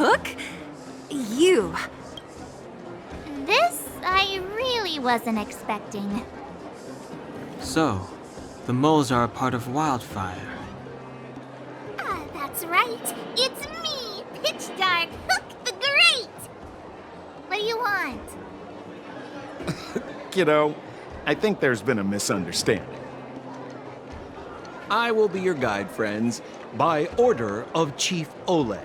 Hook? You. This I really wasn't expecting. So, the moles are a part of Wildfire. That's right. It's me, Pitch Dark Hook the Great. What do you want? Kiddo, I think there's been a misunderstanding. I will be your guide, friends, by order of Chief Oleg.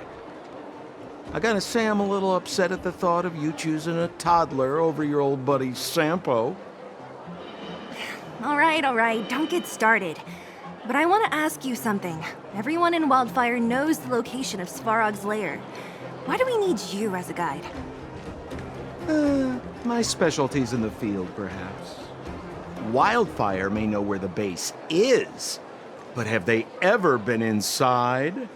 I gotta say I'm a little upset at the thought of you choosing a toddler over your old buddy Sampo. All right, don't get started. But I want to ask you something. Everyone in Wildfire knows the location of Svarog's lair. Why do we need you as a guide? My specialty's in the field, perhaps. Wildfire may know where the base is, but have they ever been inside?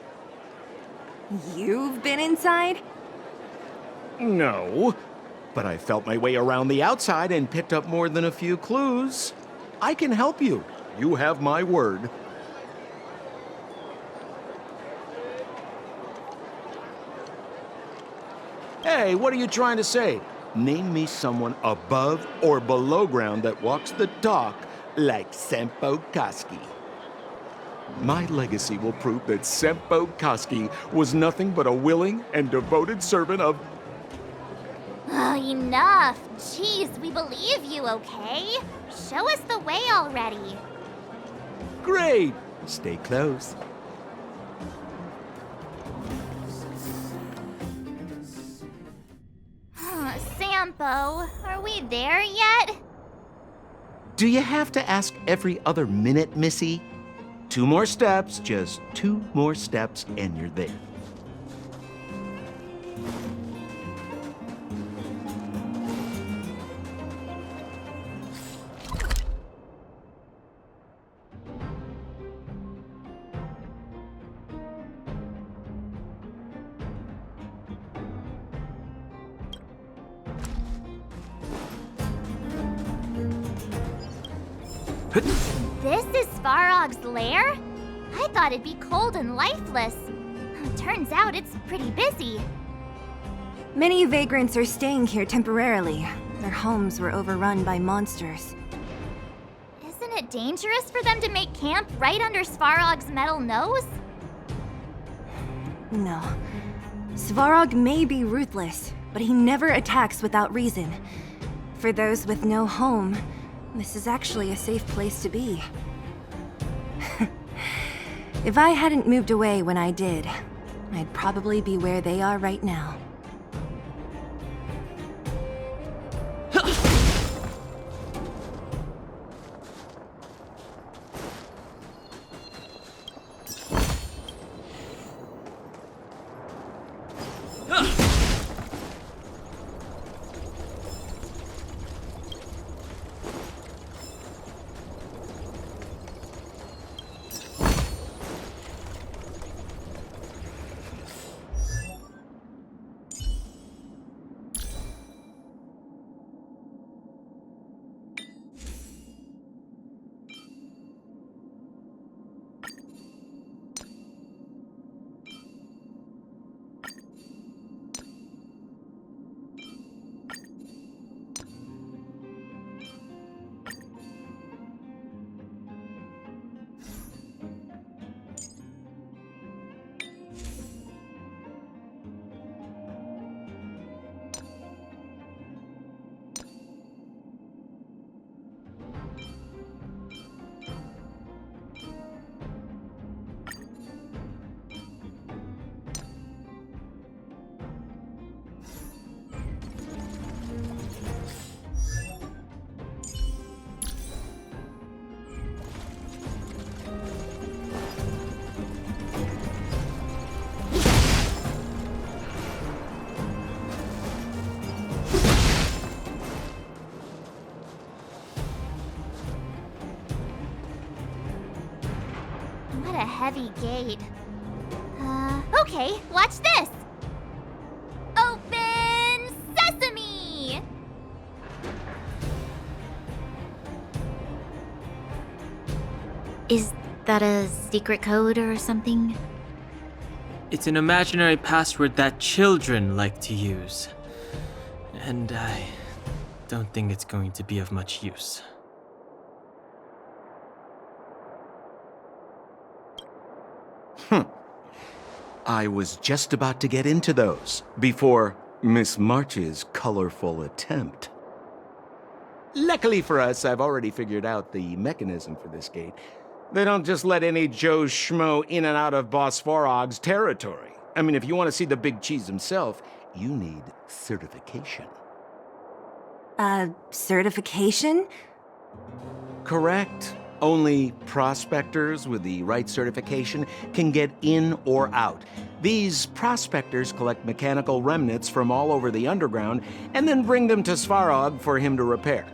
You've been inside? No, but I felt my way around the outside and picked up more than a few clues. I can help you. You have my word. Hey, what are you trying to say? Name me someone above or below ground that walks the talk like Sempo Koski. My legacy will prove that Sempo Koski was nothing but a willing and devoted servant of... Oh, enough. Jeez, we believe you, okay? Show us the way already. Great! Stay close. Sampo, are we there yet? Do you have to ask every other minute, Missy? 2 more steps, just 2 more steps, and you're there. This is Svarog's lair? I thought it'd be cold and lifeless. Turns out it's pretty busy. Many vagrants are staying here temporarily. Their homes were overrun by monsters. Isn't it dangerous for them to make camp right under Svarog's metal nose? No. Svarog may be ruthless, but he never attacks without reason. For those with no home, this is actually a safe place to be. If I hadn't moved away when I did, I'd probably be where they are right now. What a heavy gate. Okay, watch this! Open sesame! Is that a secret code or something? It's an imaginary password that children like to use. And I don't think it's going to be of much use. I was just about to get into those before Miss March's colorful attempt. Luckily for us, I've already figured out the mechanism for this gate. They don't just let any Joe Schmo in and out of Boss Svarog's territory. I mean, if you want to see the big cheese himself, you need certification. Certification? Correct. Only prospectors with the right certification can get in or out. These prospectors collect mechanical remnants from all over the underground and then bring them to Svarog for him to repair.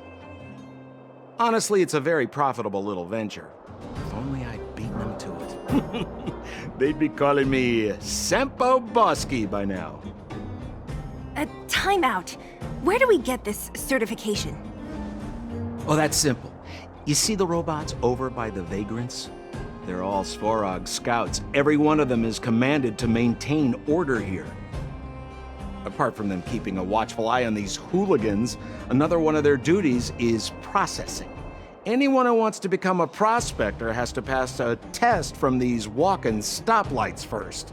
Honestly, it's a very profitable little venture. If only I'd beaten them to it. They'd be calling me Sempo Bosky by now. Time out. Where do we get this certification? Oh, that's simple. You see the robots over by the vagrants? They're all Svarog scouts. Every one of them is commanded to maintain order here. Apart from them keeping a watchful eye on these hooligans, another one of their duties is processing. Anyone who wants to become a prospector has to pass a test from these walk-in stoplights first.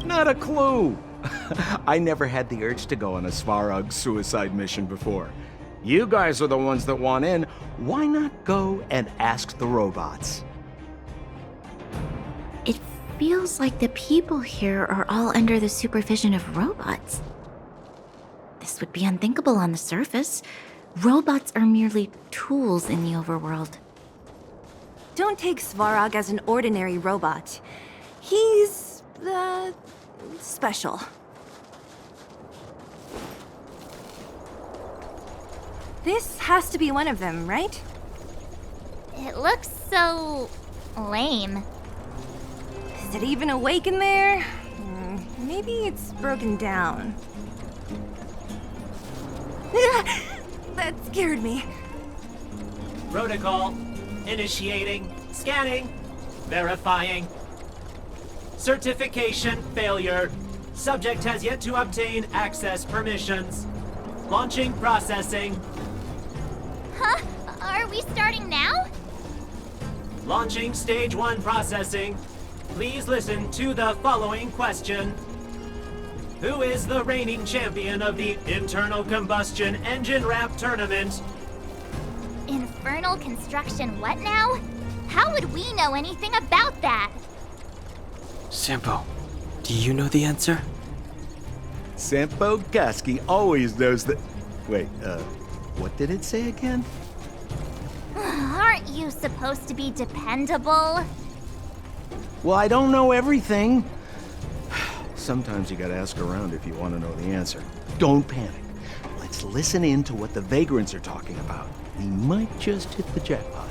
Not a clue. I never had the urge to go on a Svarog suicide mission before. You guys are the ones that want in. Why not go and ask the robots? It feels like the people here are all under the supervision of robots. This would be unthinkable on the surface. Robots are merely tools in the overworld. Don't take Svarog as an ordinary robot. He's, special. This has to be one of them, right? It looks so lame. Is it even awake in there? Maybe it's broken down. That scared me. Protocol. Initiating. Scanning. Verifying. Certification failure. Subject has yet to obtain access permissions. Launching processing. Huh? Are we starting now? Launching stage 1 processing. Please listen to the following question. Who is the reigning champion of the Internal Combustion Engine Rap Tournament? Infernal construction what now? How would we know anything about that? Sempo, do you know the answer? Sempo Bosky always knows that... Wait, what did it say again? Aren't you supposed to be dependable? Well, I don't know everything. Sometimes you gotta ask around if you want to know the answer. Don't panic. Let's listen in to what the vagrants are talking about. We might just hit the jackpot.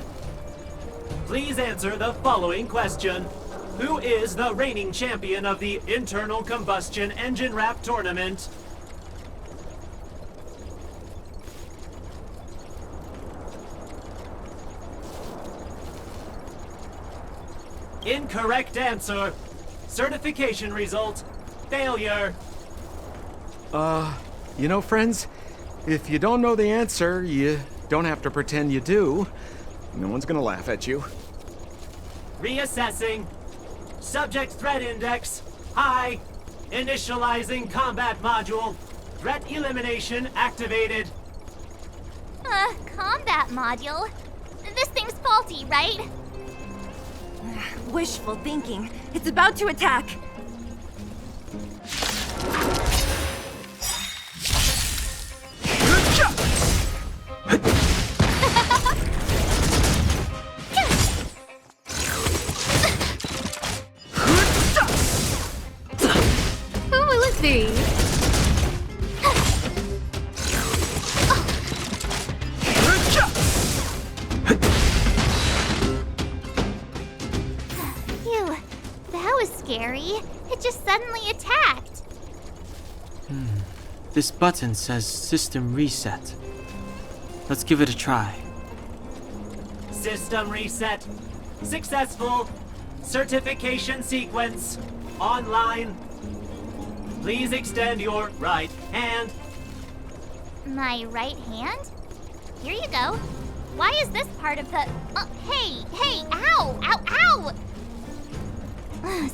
Please answer the following question. Who is the reigning champion of the Internal Combustion Engine Rap Tournament? Incorrect answer. Certification result. Failure. You know, friends, if you don't know the answer, you don't have to pretend you do. No one's gonna laugh at you. Reassessing. Subject threat index. High. Initializing combat module. Threat elimination activated. Combat module? This thing's faulty, right? Wishful thinking. It's about to attack. Oh, let's see. Phew, that was scary. It just suddenly attacked. This button says System Reset. Let's give it a try. System reset. Successful. Certification sequence. Online. Please extend your right hand. My right hand? Here you go. Why is this part of the... hey, ow, ow, ow!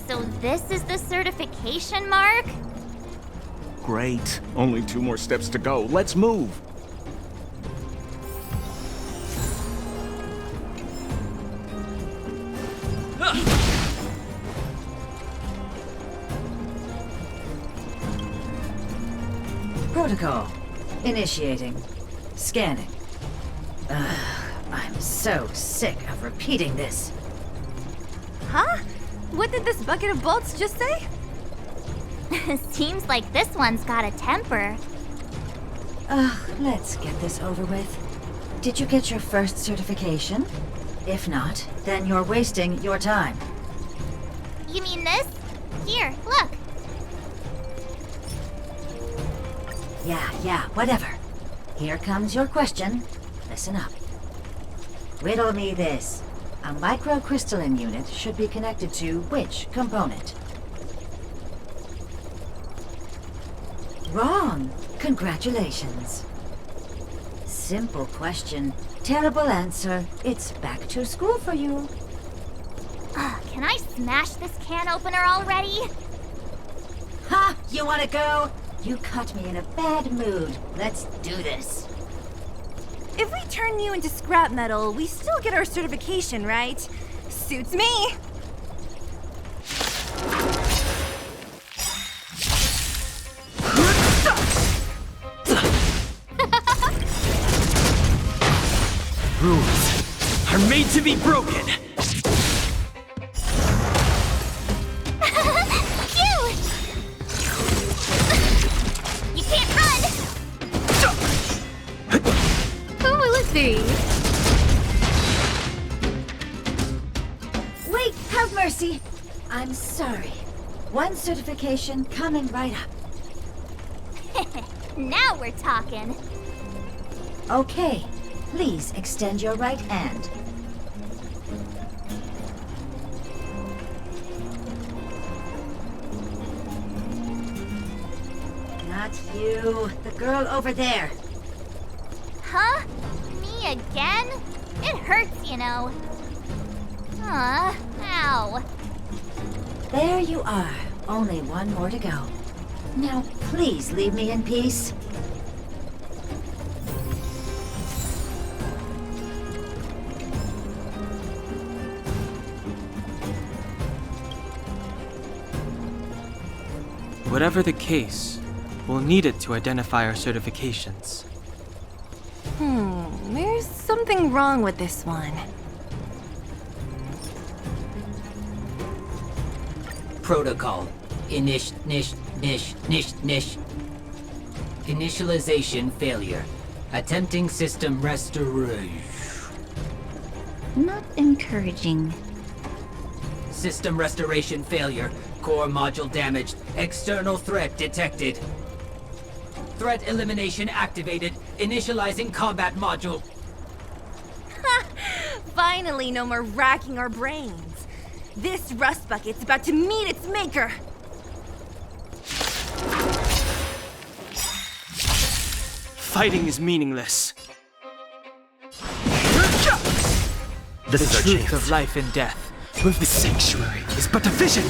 So this is the certification mark? Great. Only 2 more steps to go. Let's move. Protocol. Initiating. Scanning. I'm so sick of repeating this. Huh? What did this bucket of bolts just say? Seems like this one's got a temper. Let's get this over with. Did you get your first certification? If not, then you're wasting your time. You mean this? Here, look. Yeah, whatever. Here comes your question. Listen up. Riddle me this. A microcrystalline unit should be connected to which component? Wrong. Congratulations. Simple question. Terrible answer. It's back to school for you. Can I smash this can opener already? Ha! You wanna go? You caught me in a bad mood. Let's do this. If we turn you into scrap metal, we still get our certification, right? Suits me! Rules are made to be broken. Phew! You can't run! Who will it be? Wait, have mercy. I'm sorry. One certification coming right up. Now we're talking. Okay, please extend your right hand. Not you, the girl over there. Huh? Me again? It hurts, you know. Ow. There you are. Only one more to go. Now, please leave me in peace. Whatever the case, we'll need it to identify our certifications. There's something wrong with this one. Protocol. Initialization failure. Attempting system restoration. Not encouraging. System restoration failure. Core module damaged. External threat detected. Threat elimination activated. Initializing combat module. Finally, no more racking our brains. This rust bucket's about to meet its maker. Fighting is meaningless. This The is our truth chance. of life and death with the sanctuary is but a vision.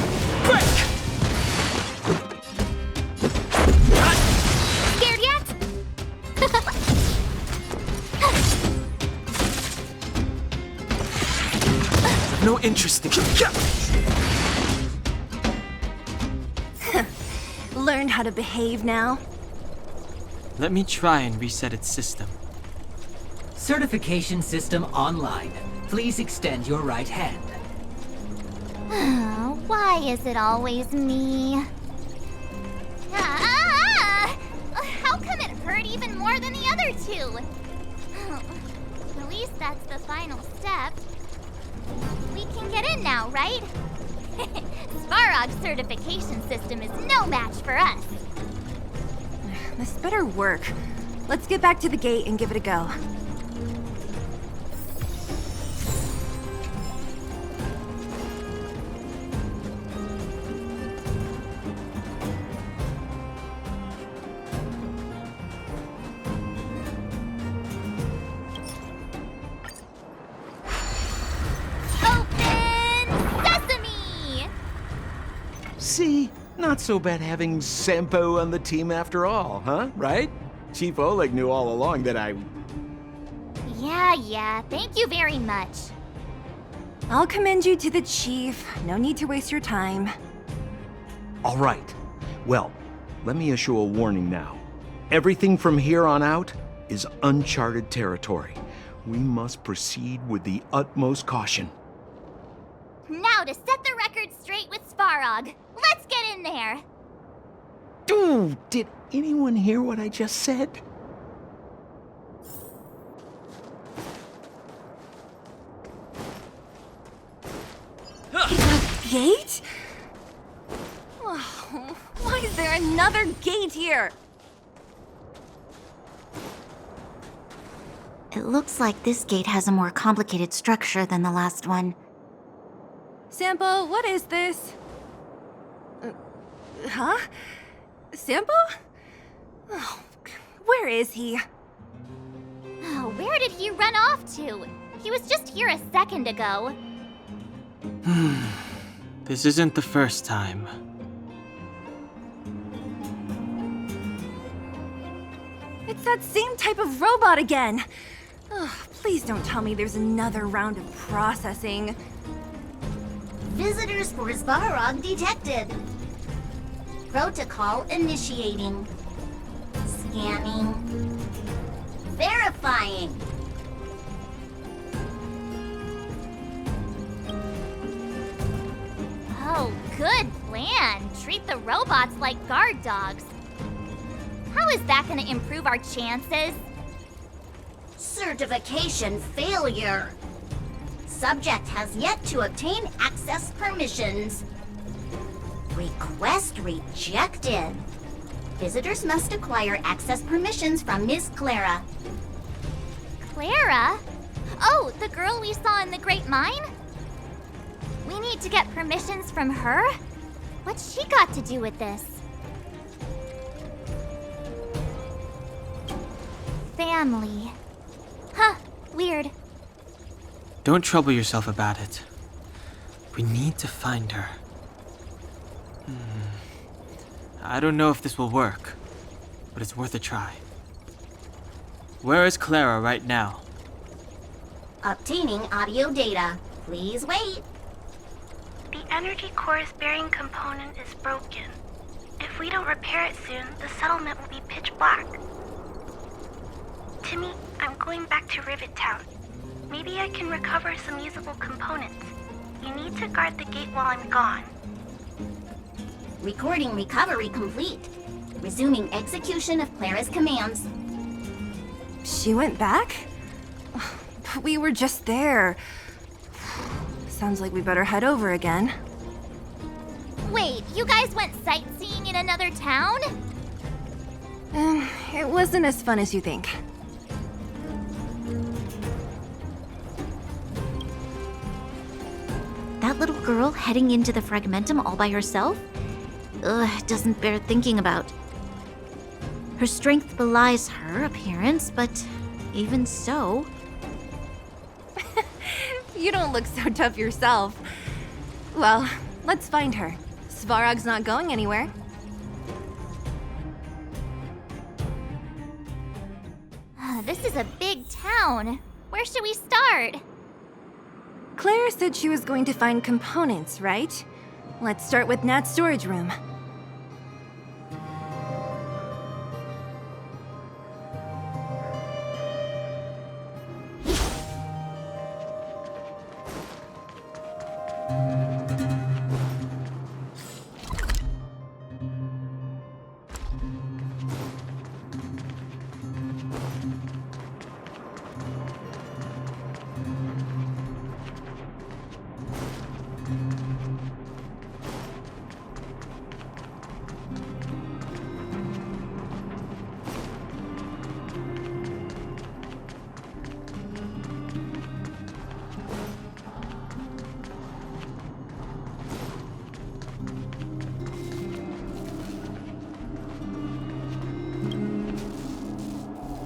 Break! Scared yet? No interest in. Learned how to behave now. Let me try and reset its system. Certification system online. Please extend your right hand. Why is it always me? How come it hurt even more than the other two? At least that's the final step. We can get in now, right? Svarog's certification system is no match for us. This better work. Let's get back to the gate and give it a go. See? Not so bad having Sampo on the team after all, huh? Right? Chief Oleg knew all along that I... Yeah, thank you very much. I'll commend you to the chief. No need to waste your time. All right. Well, let me issue a warning now. Everything from here on out is uncharted territory. We must proceed with the utmost caution. Now to set the record straight with Svarog. Let's get in there. Dude, did anyone hear what I just said? Gate? Oh, why is there another gate here? It looks like this gate has a more complicated structure than the last one. Sampo, what is this? Huh? Sampo? Oh, where is he? Oh, where did he run off to? He was just here a second ago. This isn't the first time. It's that same type of robot again. Ugh, please don't tell me there's another round of processing. Visitors for Svarog detected. Protocol initiating. Scanning. Verifying. Oh, good plan. Treat the robots like guard dogs. How is that gonna improve our chances? Certification failure. Subject has yet to obtain access permissions. Request rejected. Visitors must acquire access permissions from Ms. Clara. Clara? Oh, the girl we saw in the Great Mine? We need to get permissions from her? What's she got to do with this? Family. Huh, weird. Don't trouble yourself about it. We need to find her. I don't know if this will work, but it's worth a try. Where is Clara right now? Obtaining audio data. Please wait. The energy core's bearing component is broken. If we don't repair it soon, the settlement will be pitch black. Timmy, I'm going back to Rivet Town. Maybe I can recover some usable components. You need to guard the gate while I'm gone. Recording recovery complete. Resuming execution of Clara's commands. She went back? But we were just there. Sounds like we better head over again. Wait, you guys went sightseeing in another town? It wasn't as fun as you think. That little girl heading into the Fragmentum all by herself? Ugh, doesn't bear thinking about. Her strength belies her appearance, but even so... You don't look so tough yourself. Well, let's find her. Svarog's not going anywhere. This is a big town. Where should we start? Claire said she was going to find components, right? Let's start with Nat's storage room.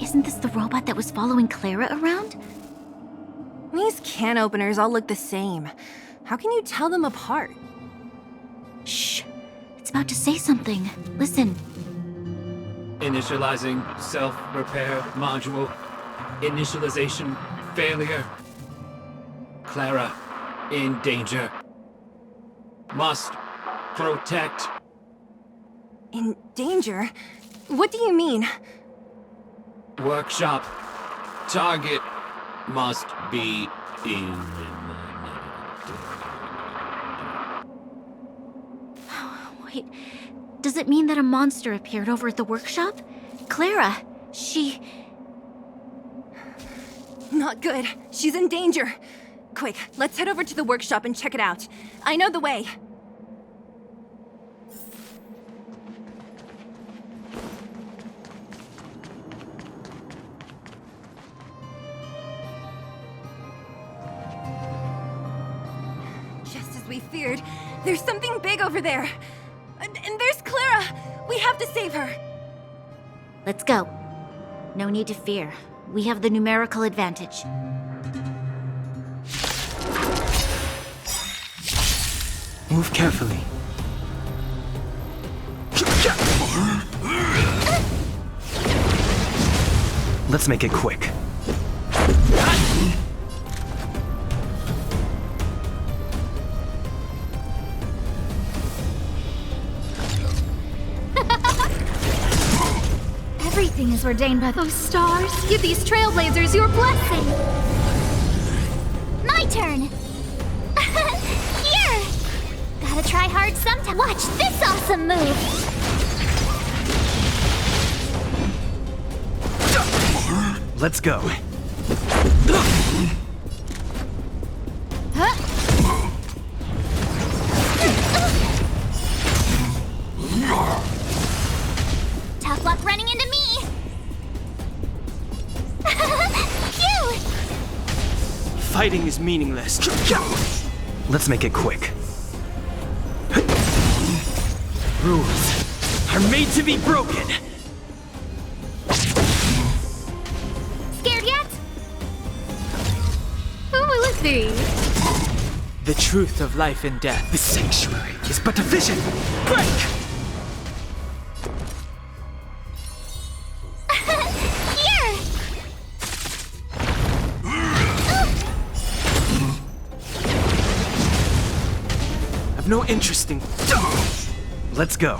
Isn't this the robot that was following Clara around? These can openers all look the same. How can you tell them apart? Shh. It's about to say something. Listen. Initializing self-repair module. Initialization failure. Clara in danger. Must protect. In danger? What do you mean? Workshop. Target must be eliminated. Wait, does it mean that a monster appeared over at the workshop? Clara, she... Not good. She's in danger. Quick, let's head over to the workshop and check it out. I know the way. Just as we feared, there's something big over there. And there's Clara! We have to save her! Let's go. No need to fear. We have the numerical advantage. Move carefully. Let's make it quick. Everything is ordained by those stars. Give these trailblazers your blessing. My turn. Here. Gotta try hard sometime. Watch this awesome move. Let's go. Tough luck running into me. Phew! Fighting is meaningless. Let's make it quick. Rules are made to be broken. Scared yet? Oh, let's see. The truth of life and death. The sanctuary is but a vision. Break! Here! I've no interest in. Let's go.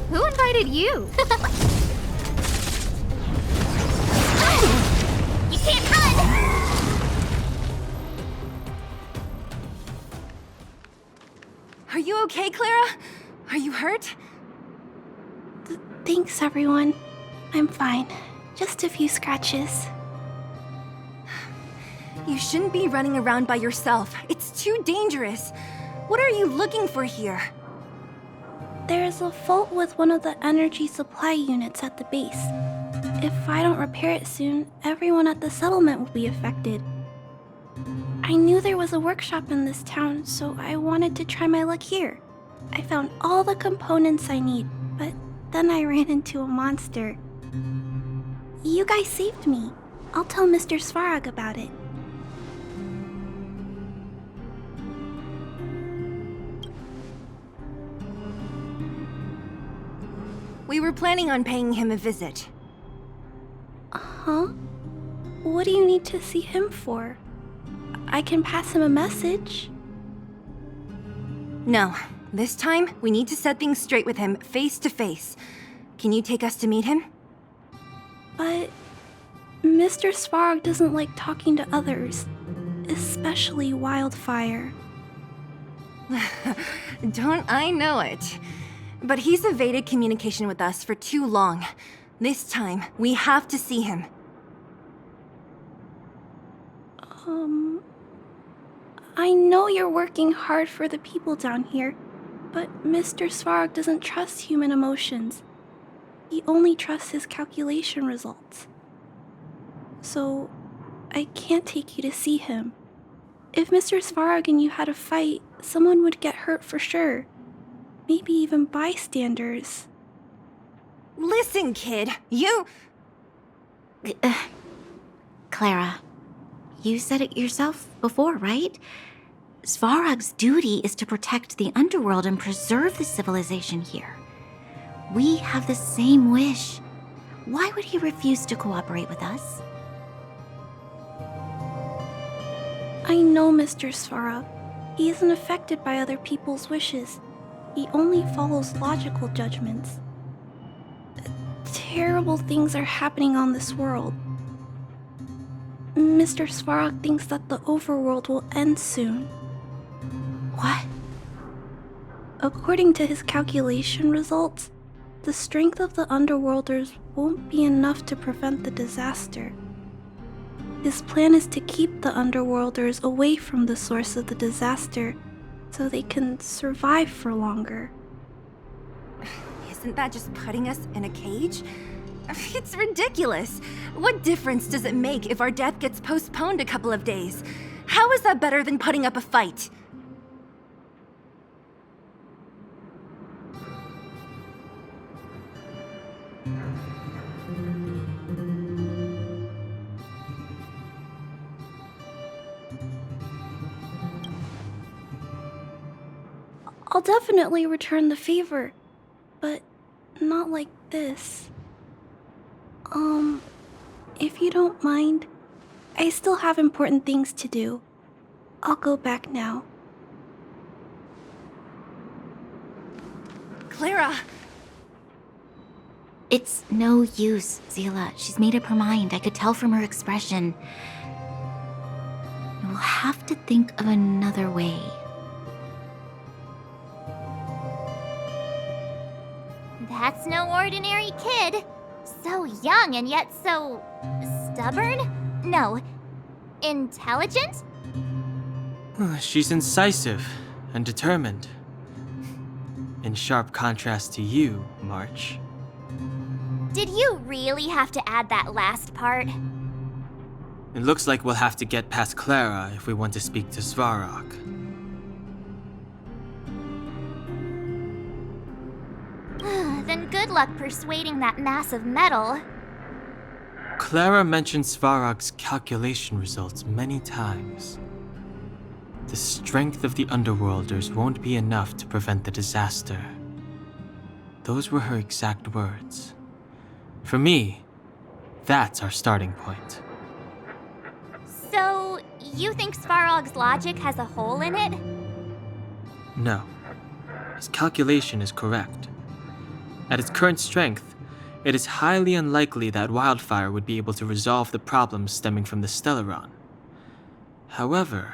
Who invited you? You can't run! Are you okay, Clara? Are you hurt? Thanks, everyone. I'm fine. Just a few scratches. You shouldn't be running around by yourself. It's too dangerous. What are you looking for here? There's a fault with one of the energy supply units at the base. If I don't repair it soon, everyone at the settlement will be affected. I knew there was a workshop in this town, so I wanted to try my luck here. I found all the components I need, but then I ran into a monster. You guys saved me. I'll tell Mr. Svarog about it. We were planning on paying him a visit. Huh? What do you need to see him for? I can pass him a message. No. This time, we need to set things straight with him face to face. Can you take us to meet him? But Mr. Svarog doesn't like talking to others, especially Wildfire. Don't I know it? But he's evaded communication with us for too long. This time, we have to see him. I know you're working hard for the people down here, but Mr. Svarog doesn't trust human emotions. He only trusts his calculation results. So, I can't take you to see him. If Mr. Svarog and you had a fight, someone would get hurt for sure. Maybe even bystanders. Listen, kid, you... Clara, you said it yourself before, right? Svarog's duty is to protect the underworld and preserve the civilization here. We have the same wish. Why would he refuse to cooperate with us? I know Mr. Svarog. He isn't affected by other people's wishes. He only follows logical judgments. Terrible things are happening on this world. Mr. Svarog thinks that the overworld will end soon. What? According to his calculation results, the strength of the Underworlders won't be enough to prevent the disaster. His plan is to keep the Underworlders away from the source of the disaster so they can survive for longer. Isn't that just putting us in a cage? It's ridiculous. What difference does it make if our death gets postponed a couple of days? How is that better than putting up a fight? I'll definitely return the favor, but not like this. If you don't mind, I still have important things to do. I'll go back now. Clara! It's no use, Zila. She's made up her mind. I could tell from her expression. We'll have to think of another way. That's no ordinary kid. So young and yet so stubborn? No, intelligent? She's incisive and determined. In sharp contrast to you, March. Did you really have to add that last part? It looks like we'll have to get past Clara if we want to speak to Svarog. Then good luck persuading that mass of metal. Clara mentioned Svarog's calculation results many times. The strength of the Underworlders won't be enough to prevent the disaster. Those were her exact words. For me, that's our starting point. So, you think Svarog's logic has a hole in it? No. His calculation is correct. At its current strength, it is highly unlikely that Wildfire would be able to resolve the problems stemming from the Stellaron. However,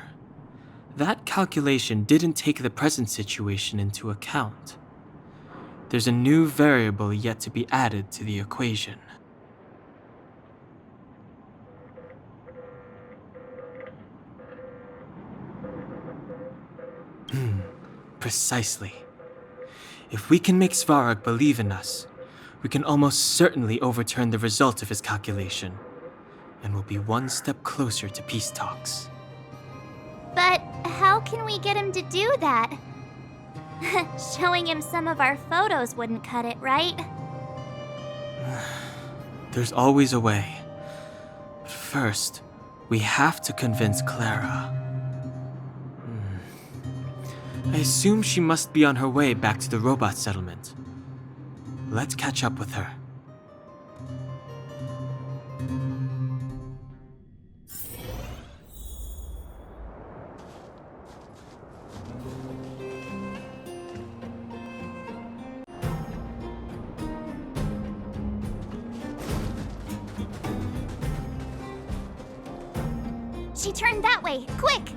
that calculation didn't take the present situation into account. There's a new variable yet to be added to the equation. Precisely. If we can make Svarog believe in us, we can almost certainly overturn the result of his calculation, and we'll be one step closer to peace talks. But how can we get him to do that? Showing him some of our photos wouldn't cut it, right? There's always a way. But first, we have to convince Clara. I assume she must be on her way back to the robot settlement. Let's catch up with her. She turned that way, quick!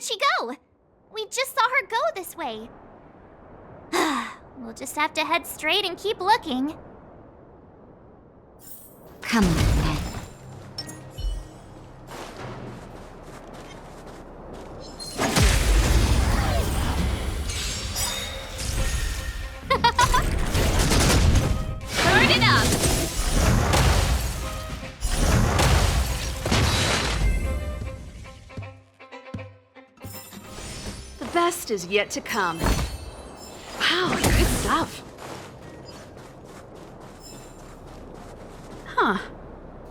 Where'd she go? We just saw her go this way. We'll just have to head straight and keep looking. Come on, then. Turn it up! The best is yet to come. Wow, good stuff. Huh.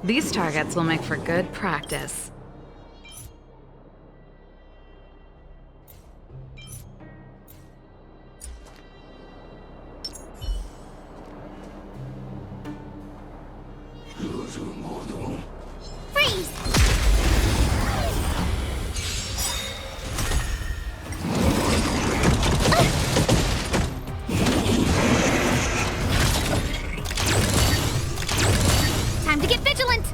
These targets will make for good practice. Freeze! Time to get vigilant!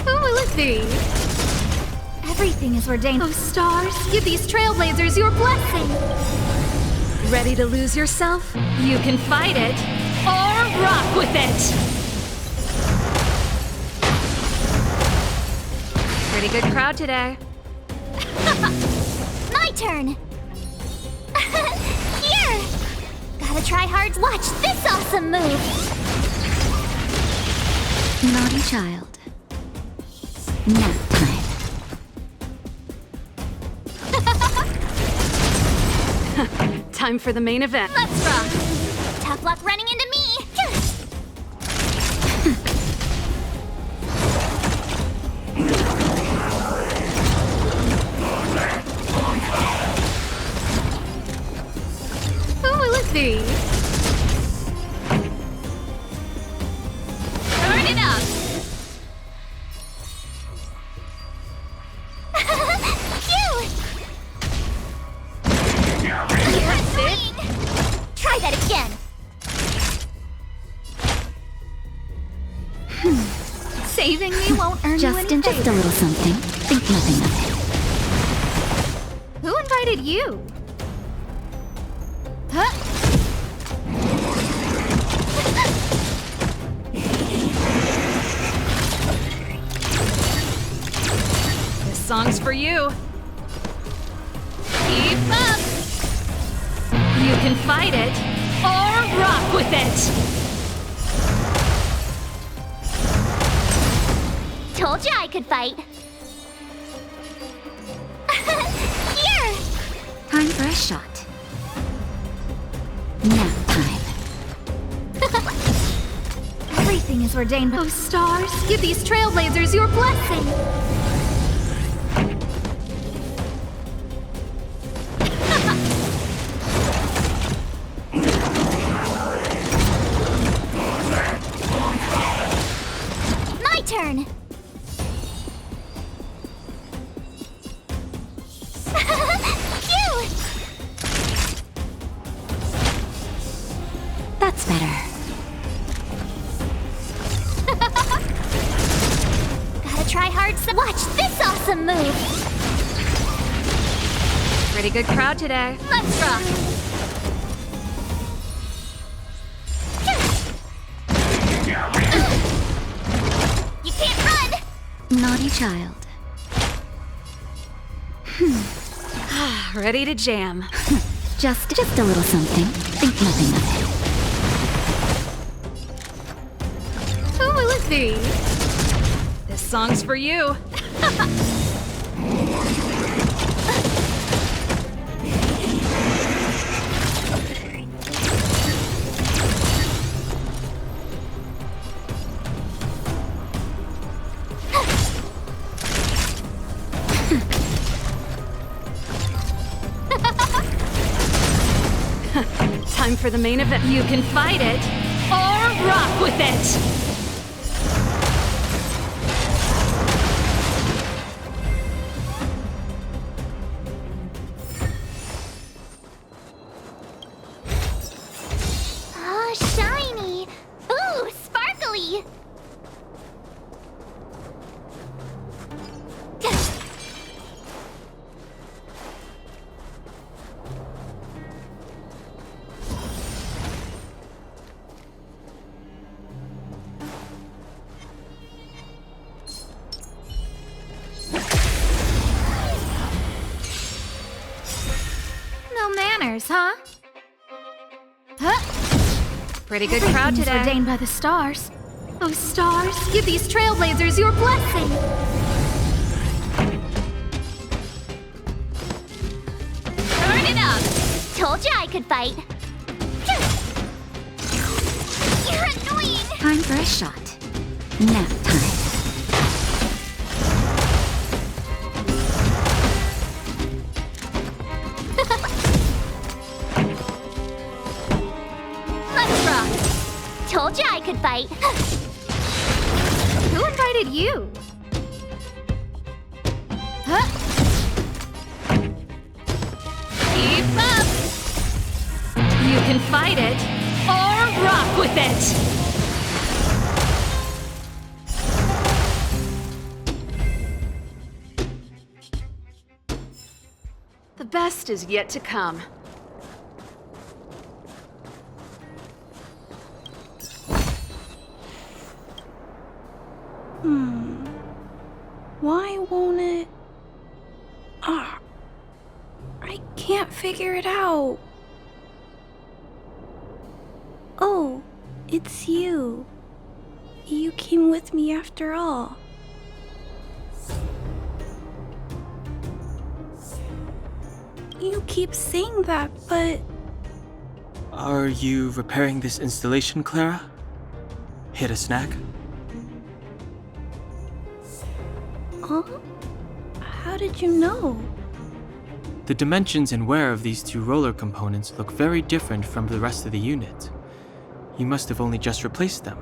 Who will it be? Everything is ordained. Oh, stars, give these trailblazers your blessing! Ready to lose yourself? You can fight it, or rock with it! Pretty good crowd today. My turn! Here! Gotta try hard. Watch this awesome move! Naughty child. Nap time. Time for the main event. Let's rock! Tough luck running into me! Who will it be? Turn it up! Phew! You're annoying! Try that again! Saving me won't earn you any Just a favors. little something. Think nothing of it. Who invited you? Huh? This song's for you. Keep up! You can fight it, or rock with it! Told you I could fight. Here! Time for a shot. Nap time. Everything is ordained. Oh, stars, give these trailblazers your blessing. My turn. Phew! That's better. Gotta try hard. Watch this awesome move. Pretty good crowd today. Let's rock. You can't run. Naughty child. Ready to jam. Just a little something. Think nothing of it. Who will it be? This song's for you. Time for the main event. You can fight it, or rock with it! Oh, shiny. Ooh, sparkly. stars, huh? Pretty good crowd today. Ordained by the stars. Oh, stars, give these trailblazers your blessing! Turn it up! Told you I could fight. You're annoying! Time for a shot. Nap time. Let's rock! Told you I could fight. Who invited you? Keep up! You can fight it, or rock with it! The best is yet to come. Why won't it? I can't figure it out. Oh, it's you. You came with me after all. You keep saying that, but... Are you repairing this installation, Clara? Hit a snack? Huh? How did you know? The dimensions and wear of these two roller components look very different from the rest of the unit. You must have only just replaced them.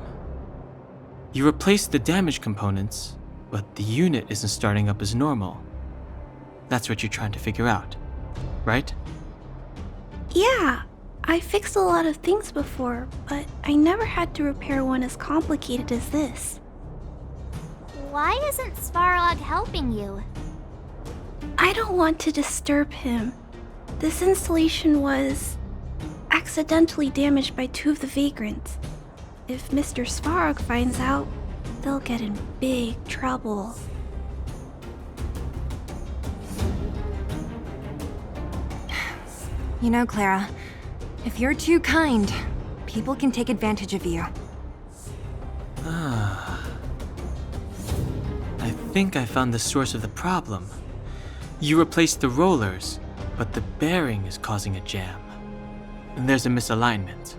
You replaced the damaged components, but the unit isn't starting up as normal. That's what you're trying to figure out, right? Yeah, I fixed a lot of things before, but I never had to repair one as complicated as this. Why isn't Svarog helping you? I don't want to disturb him. This installation was accidentally damaged by two of the vagrants. If Mr. Svarog finds out, they'll get in big trouble. You know, Clara, if you're too kind, people can take advantage of you. I think I found the source of the problem. You replaced the rollers, but the bearing is causing a jam. And there's a misalignment.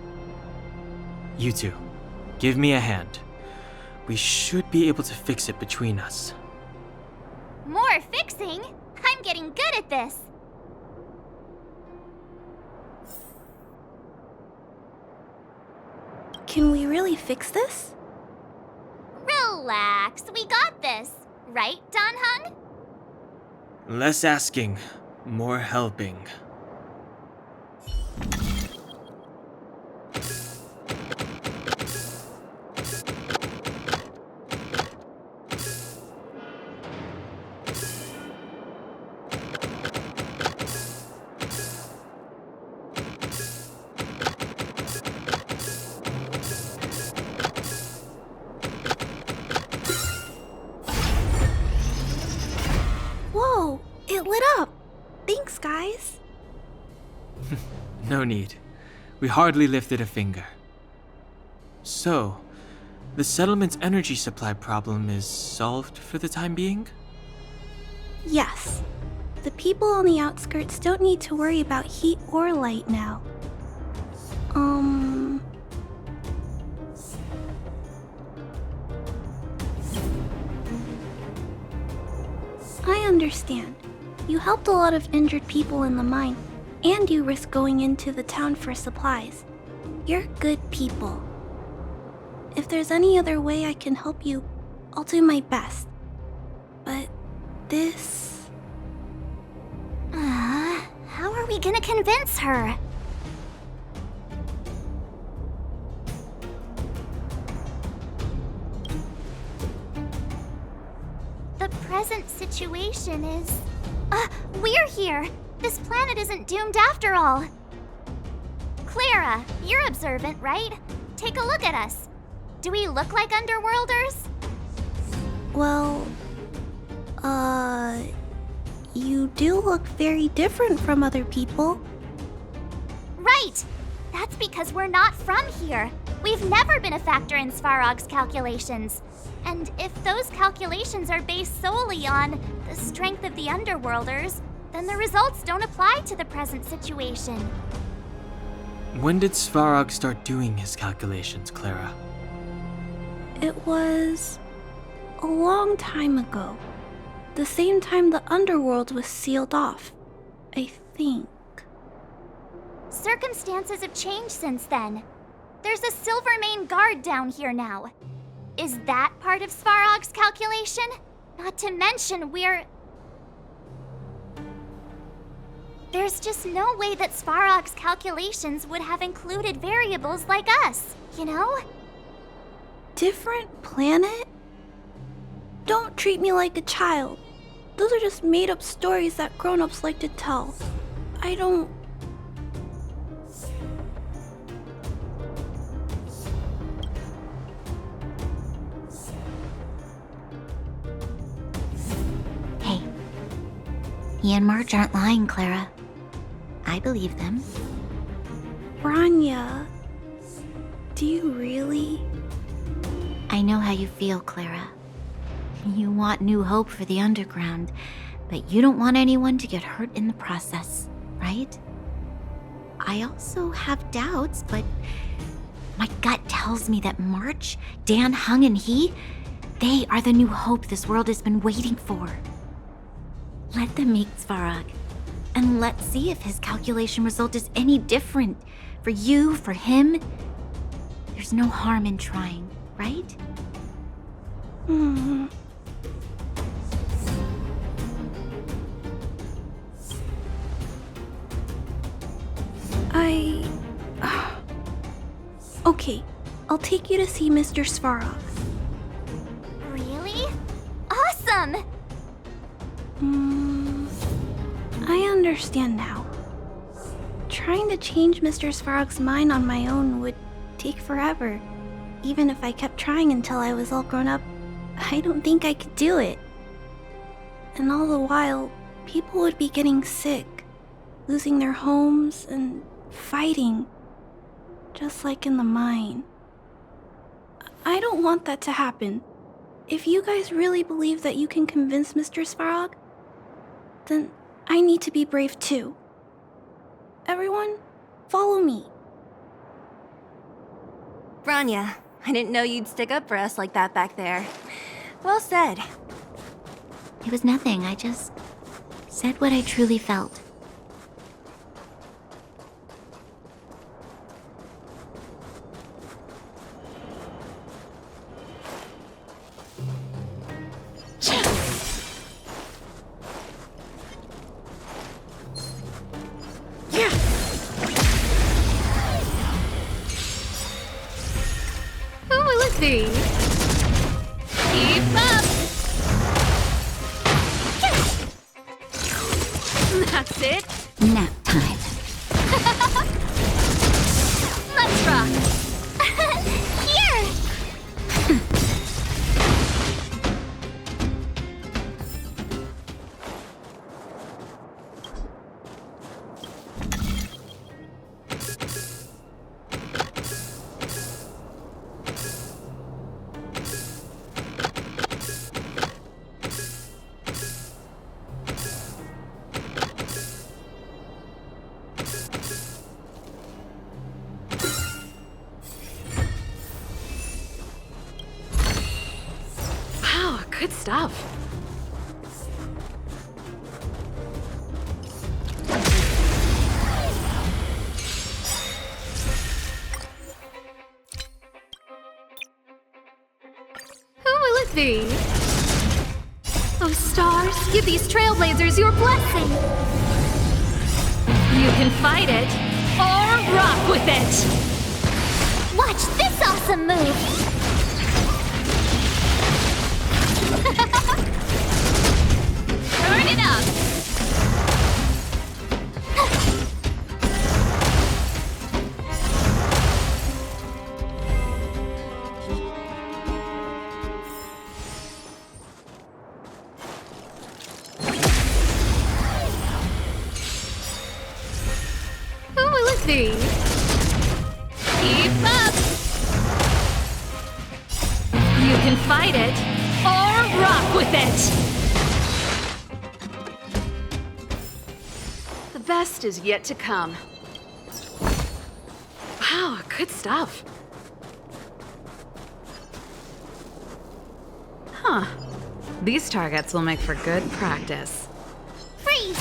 You two, give me a hand. We should be able to fix it between us. More fixing? I'm getting good at this. Can we really fix this? Relax, we got this. Right, Don Hung? Less asking, more helping. Whoa, it lit up. Thanks, guys. No need. We hardly lifted a finger. So, the settlement's energy supply problem is solved for the time being? Yes. The people on the outskirts don't need to worry about heat or light now. I understand. You helped a lot of injured people in the mine, and you risked going into the town for supplies. You're good people. If there's any other way I can help you, I'll do my best. But this... How are we gonna convince her? The present situation is... we're here! This planet isn't doomed after all! Clara, you're observant, right? Take a look at us. Do we look like underworlders? Well... you do look very different from other people. right! That's because we're not from here. We've never been a factor in Svarog's calculations. And if those calculations are based solely on the strength of the Underworlders, then the results don't apply to the present situation. When did Svarog start doing his calculations, Clara? It was a long time ago. The same time the Underworld was sealed off, I think. Circumstances have changed since then. There's a Silvermane guard down here now. Is that part of Svarog's calculation? Not to mention There's just no way that Svarog's calculations would have included variables like us, you know? Different planet? Don't treat me like a child. Those are just made-up stories that grown-ups like to tell. I don't... Hey, he and Marge aren't lying, Clara. I believe them. Bronya, do you really? I know how you feel, Clara. You want new hope for the underground, but you don't want anyone to get hurt in the process, right? I also have doubts, but my gut tells me that March, Dan, Hung, and they are the new hope this world has been waiting for. Let them meet Svarog, and let's see if his calculation result is any different. For you, for him, there's no harm in trying, right? Okay, I'll take you to see Mr. Svarog. Really? Awesome! I understand now. Trying to change Mr. Svarog's mind on my own would take forever. Even if I kept trying until I was all grown up, I don't think I could do it. And all the while, people would be getting sick, losing their homes, and fighting. Just like in the mine. I don't want that to happen. If you guys really believe that you can convince Mr. Svarog, then I need to be brave too. Everyone, follow me. Bronya, I didn't know you'd stick up for us like that back there. Well said. It was nothing, I just said what I truly felt. Who will it be? Keep up! That's it. Nap time. Let's rock. Here! Wow, good stuff. Who will it be? Oh, stars, give these trailblazers your blessing. You can fight it, or rock with it. Watch this awesome move! Turn it up. Who will it be? Keep up! You can fight it, or rock with it! The best is yet to come. Wow, good stuff. Huh. These targets will make for good practice. Freeze!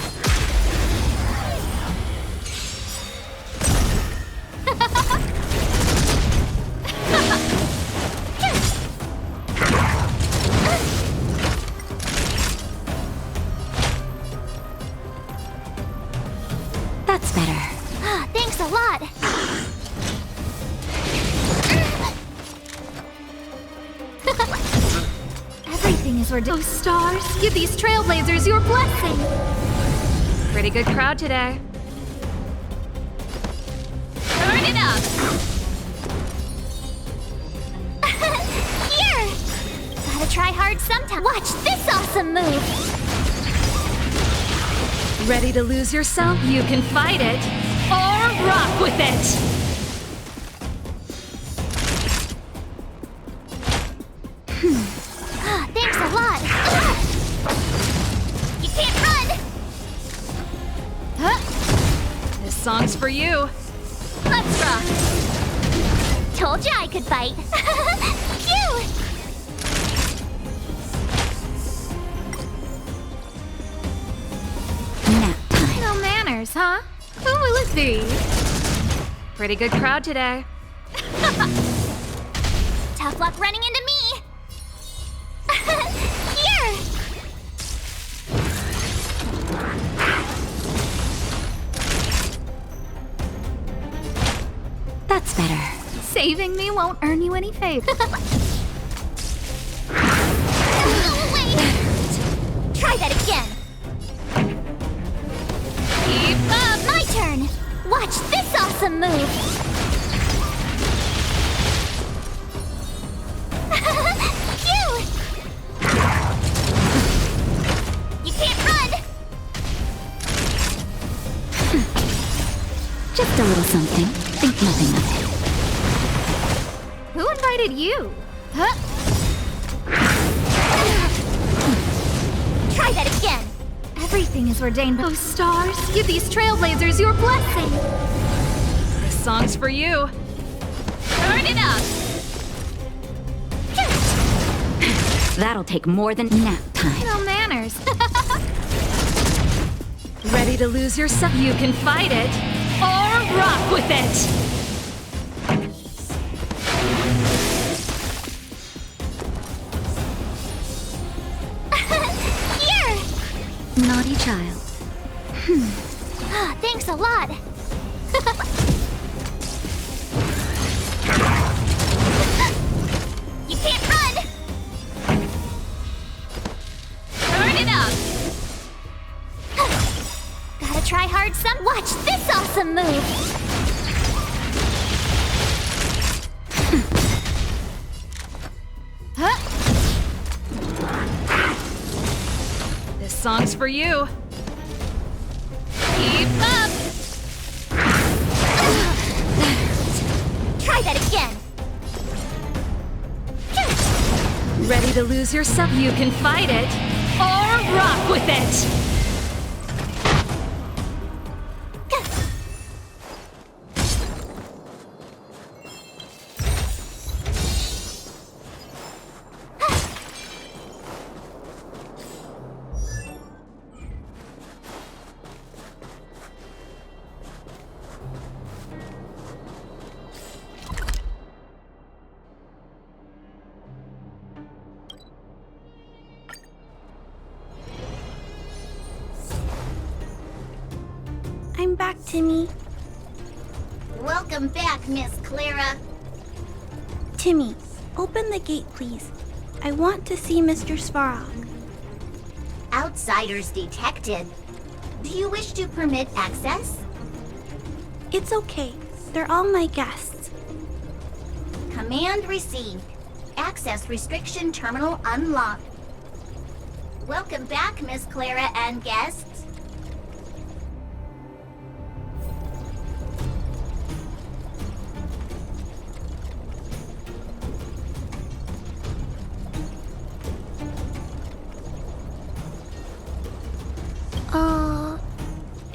That's better. Thanks a lot. Everything is ordained. Oh, stars, give these trailblazers your blessing! Pretty good crowd today. Turn it up! Here! Gotta try hard sometime. Watch this awesome move! Ready to lose yourself? You can fight it, or rock with it! Thanks a lot. You can't run! This song's for you. Let's rock! Told you I could fight. Phew! No manners, huh? Who will it be? Pretty good crowd today. Tough luck running into me! Here! That's better. Saving me won't earn you any favor. Wait! Try that again! Keep up! My turn! Watch this awesome move! Phew! You can't run! Just a little something. Think nothing of it. Who invited you? Try that again! Everything is ordained by... Oh, stars, give these trailblazers your blessing! This song's for you. Turn it up! That'll take more than nap time. No manners. Ready to lose yourself? You can fight it, or rock with it! Here! Naughty child. Thanks a lot. You can't run! Turn it up! Gotta try hard some. Watch this awesome move! This song's for you. Keep up! Try that again! Ready to lose yourself? You can fight it, or rock with it! I'm back, Timmy. Welcome back, Miss Clara. Timmy, open the gate, please. I want to see Mr. Svarog. Outsiders detected. Do you wish to permit access? It's okay. They're all my guests. Command received. Access restriction terminal unlocked. Welcome back, Miss Clara and guests.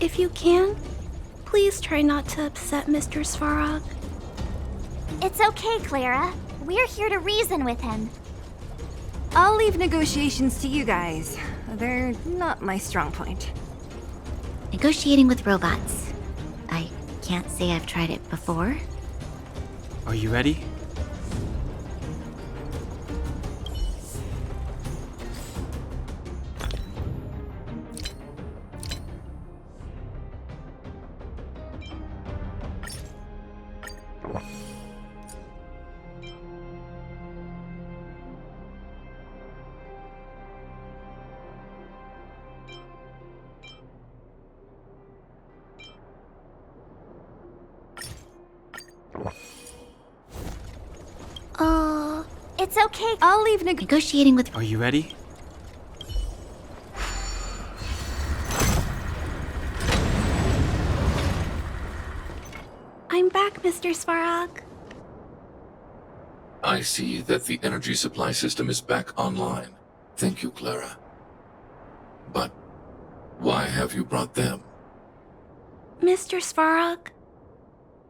If you can, please try not to upset Mr. Svarog. It's okay, Clara. We're here to reason with him. I'll leave negotiations to you guys. They're not my strong point. Negotiating with robots. I can't say I've tried it before. Are you ready? It's okay. I'll leave Negotiating with... Are you ready? I'm back, Mr. Svarog. I see that the energy supply system is back online. Thank you, Clara. But why have you brought them? Mr. Svarog,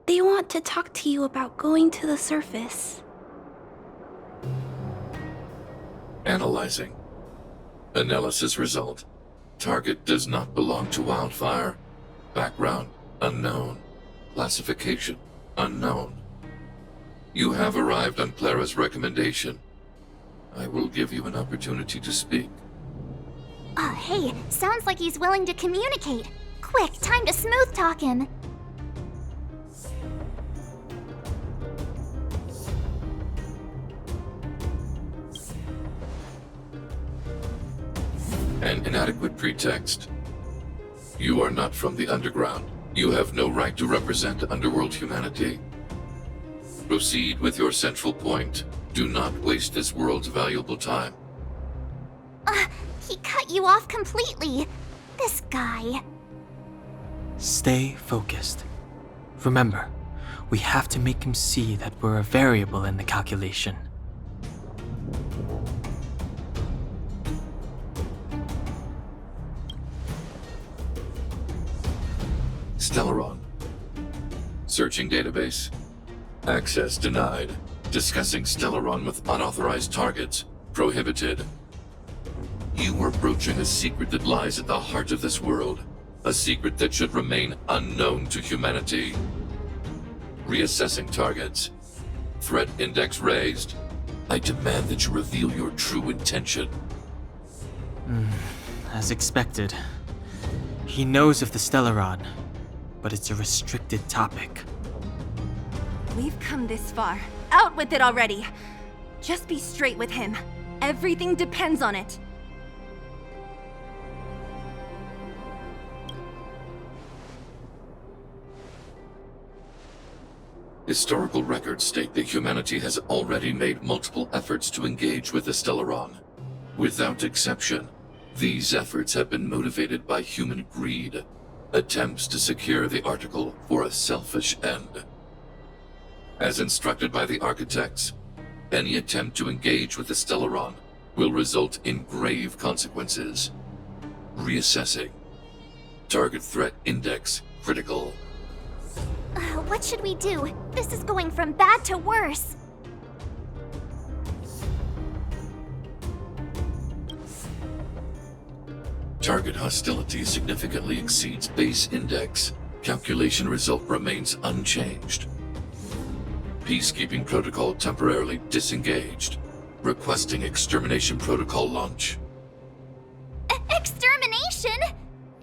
they want to talk to you about going to the surface. Analyzing. Analysis result. Target does not belong to Wildfire. Background unknown. Classification unknown. You have arrived on Clara's recommendation. I will give you an opportunity to speak. Oh, hey, sounds like he's willing to communicate. Quick, time to smooth talk him. An inadequate pretext. You are not from the underground. You have no right to represent underworld humanity. Proceed with your central point. Do not waste this world's valuable time. He cut you off completely. This guy. Stay focused. Remember, we have to make him see that we're a variable in the calculation. Stellaron. Searching database. Access denied. Discussing Stellaron with unauthorized targets. Prohibited. You are broaching a secret that lies at the heart of this world. A secret that should remain unknown to humanity. Reassessing targets. Threat index raised. I demand that you reveal your true intention. As expected. He knows of the Stellaron, but it's a restricted topic. We've come this far. Out with it already! Just be straight with him. Everything depends on it. Historical records state that humanity has already made multiple efforts to engage with the Stellaron. Without exception, these efforts have been motivated by human greed, attempts to secure the article for a selfish end. As instructed by the architects, any attempt to engage with the Stellaron will result in grave consequences. Reassessing. Target threat index critical. What should we do? This is going from bad to worse. Target hostility significantly exceeds base index. Calculation result remains unchanged. Peacekeeping protocol temporarily disengaged. Requesting extermination protocol launch. Extermination?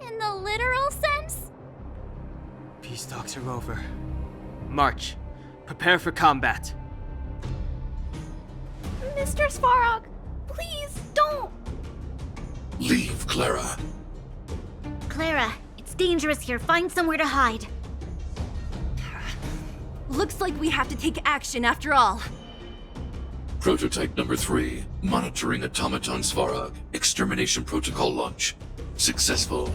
In the literal sense? Peace talks are over. March. Prepare for combat. Mr. Svarog, please don't! Leave, Clara. Clara, it's dangerous here. Find somewhere to hide. Looks like we have to take action after all. Prototype number 3. Monitoring Automaton Svarog. Extermination protocol launch. Successful.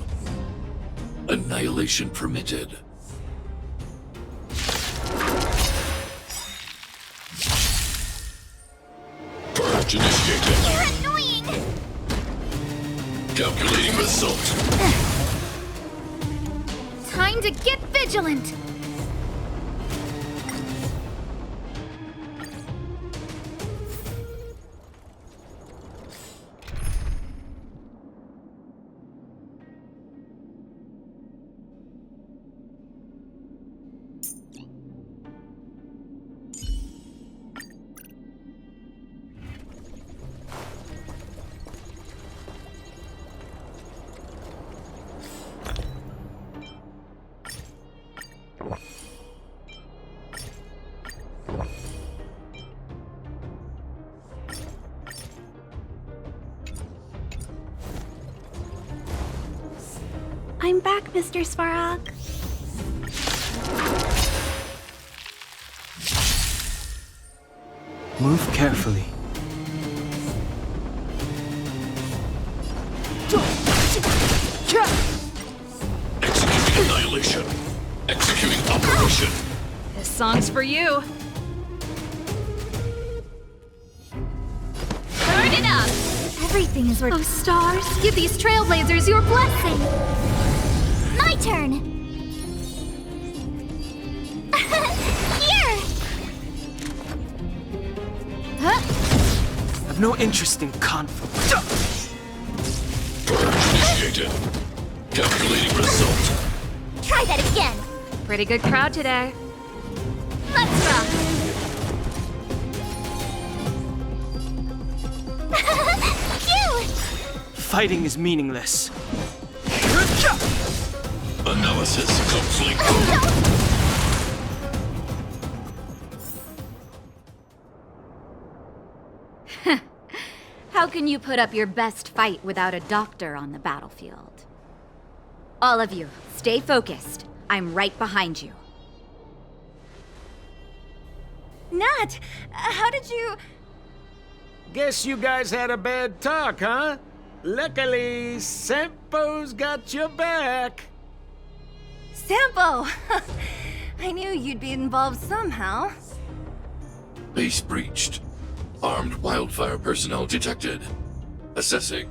Annihilation permitted. Purge initiated. You're annoying! Calculating result. time to get vigilant! I'm back, Mr. Svarog. Move carefully. Executing annihilation. Executing operation. This song's for you. Turn it up! Everything is worth. Oh, stars, give these trailblazers your blessing! My turn! Here! I've no interest in conflict. Initiated. Calculating result. Try that again! Pretty good crowd today. Let's rock! Phew! Fighting is meaningless. Analysis complete. How can you put up your best fight without a doctor on the battlefield? All of you, stay focused. I'm right behind you. Nat, how did you... Guess you guys had a bad talk, huh? Luckily, Sempo's got your back. Sampo! I knew you'd be involved somehow. Base breached. Armed Wildfire personnel detected. Assessing.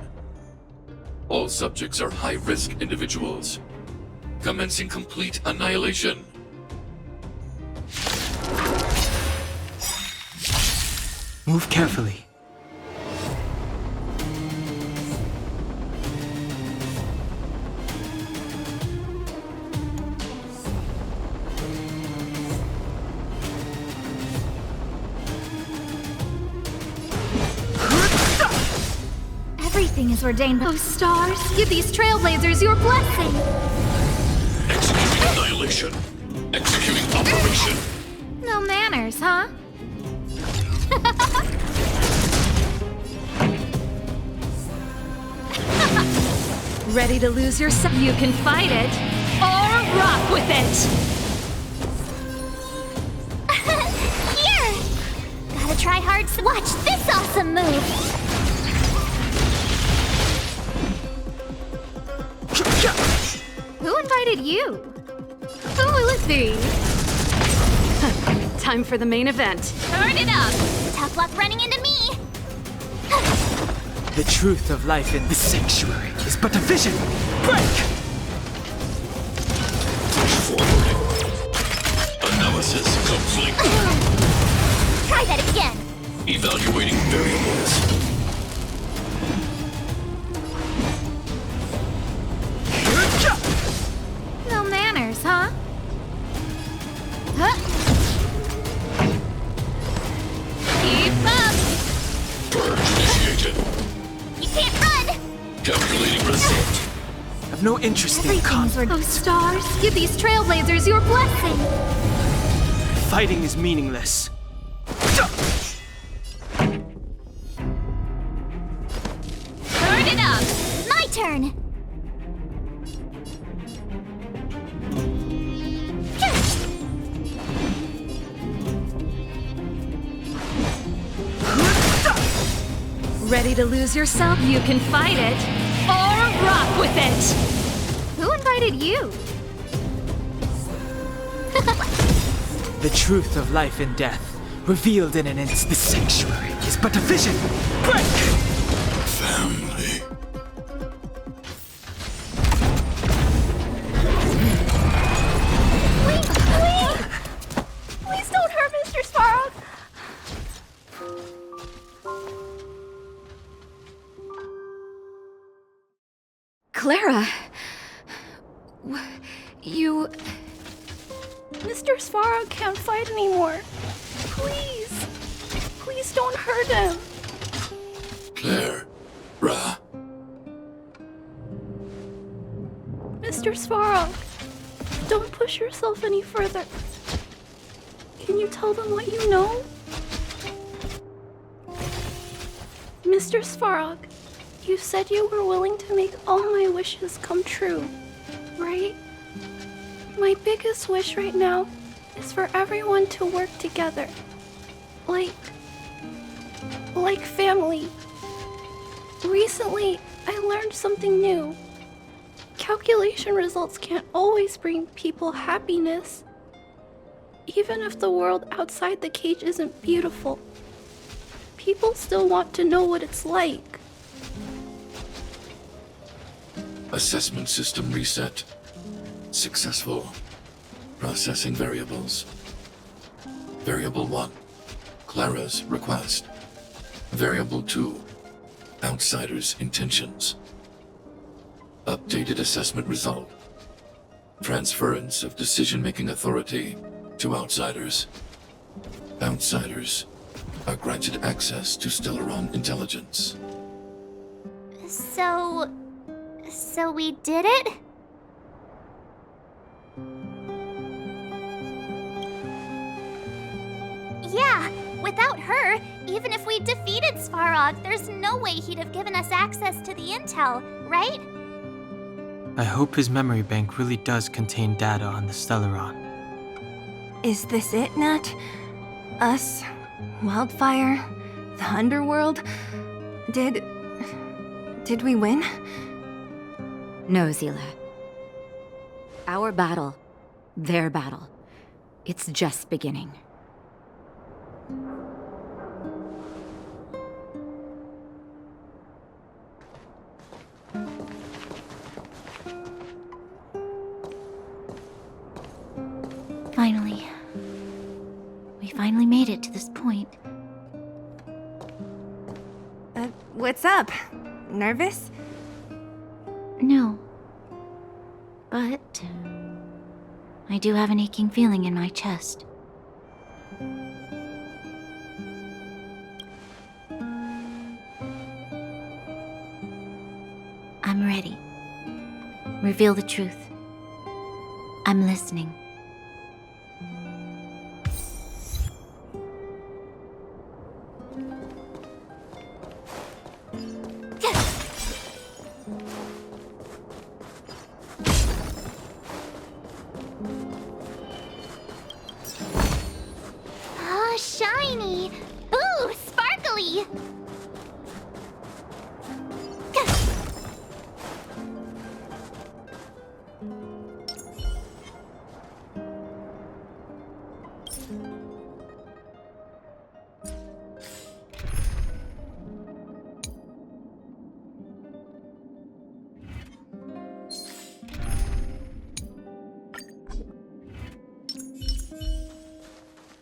All subjects are high-risk individuals. Commencing complete annihilation. Move carefully. Everything is ordained by... Oh, stars, give these trailblazers your blessing! Executing annihilation. Executing operation. No manners, huh? Ready to lose yourself? You can fight it, or rock with it! Here! Gotta try hard. Watch this awesome move! Who invited you? Who will it be? Time for the main event. Turn it up! Tough luck running into me! The truth of life in the sanctuary is but a vision. Break! Forwarding. Analysis complete. Try that again! Evaluating variables. No manners, huh? Keep up! Purge initiated. You can't run! Calculating result. I've no interest in Everything's conflict. Oh, stars, give these trailblazers your blessing! Fighting is meaningless. Turn it up! My turn! Ready to lose yourself? You can fight it, or rock with it! Who invited you? The truth of life and death, revealed in an instant. The sanctuary is but a vision. Break! Family. Clara. You... Mr. Svarog can't fight anymore. Please. Please don't hurt him. Clara. Mr. Svarog, don't push yourself any further. Can you tell them what you know? Mr. Svarog, you said you were willing to make all my wishes come true, right? My biggest wish right now is for everyone to work together. Like family. Recently, I learned something new. Calculation results can't always bring people happiness. Even if the world outside the cage isn't beautiful, people still want to know what it's like. Assessment system reset. Successful. Processing variables. Variable 1. Clara's request. Variable 2. Outsider's intentions. Updated assessment result. Transference of decision-making authority to outsiders. Outsiders are granted access to Stellaron intelligence. So we did it? Yeah, without her, even if we defeated Svarog, there's no way he'd have given us access to the intel, right? I hope his memory bank really does contain data on the Stellaron. Is this it, Nat? Us? Wildfire? The underworld? Did we win? No, Zila. Our battle, their battle, it's just beginning. Finally. We finally made it to this point. What's up? Nervous? No. But I do have an aching feeling in my chest. I'm ready. Reveal the truth. I'm listening. Oh, shiny! Ooh, sparkly!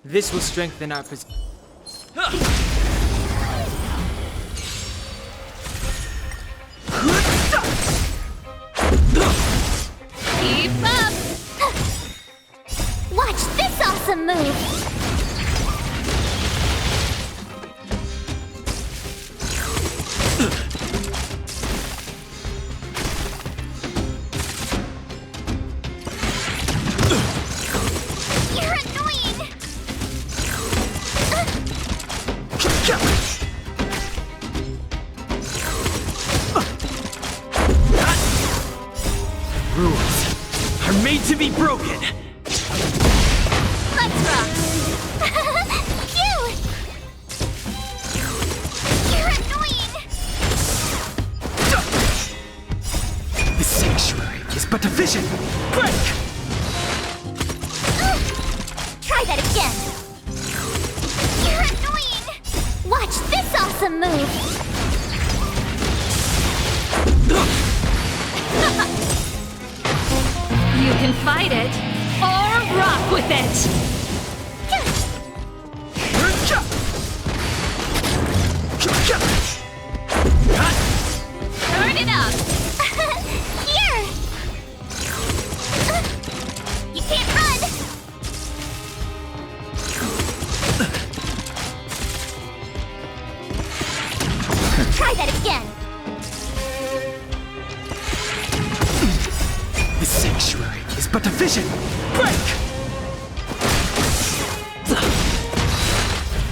This will strengthen our position. Keep up! Watch this awesome move! You're annoying! Rules are made to be broken. Let's rock! Phew! You're annoying! The sanctuary is but a vision. Break! Try that again! You're annoying! Watch this awesome move! You can fight it, or rock with it! Turn it up! fission! Break!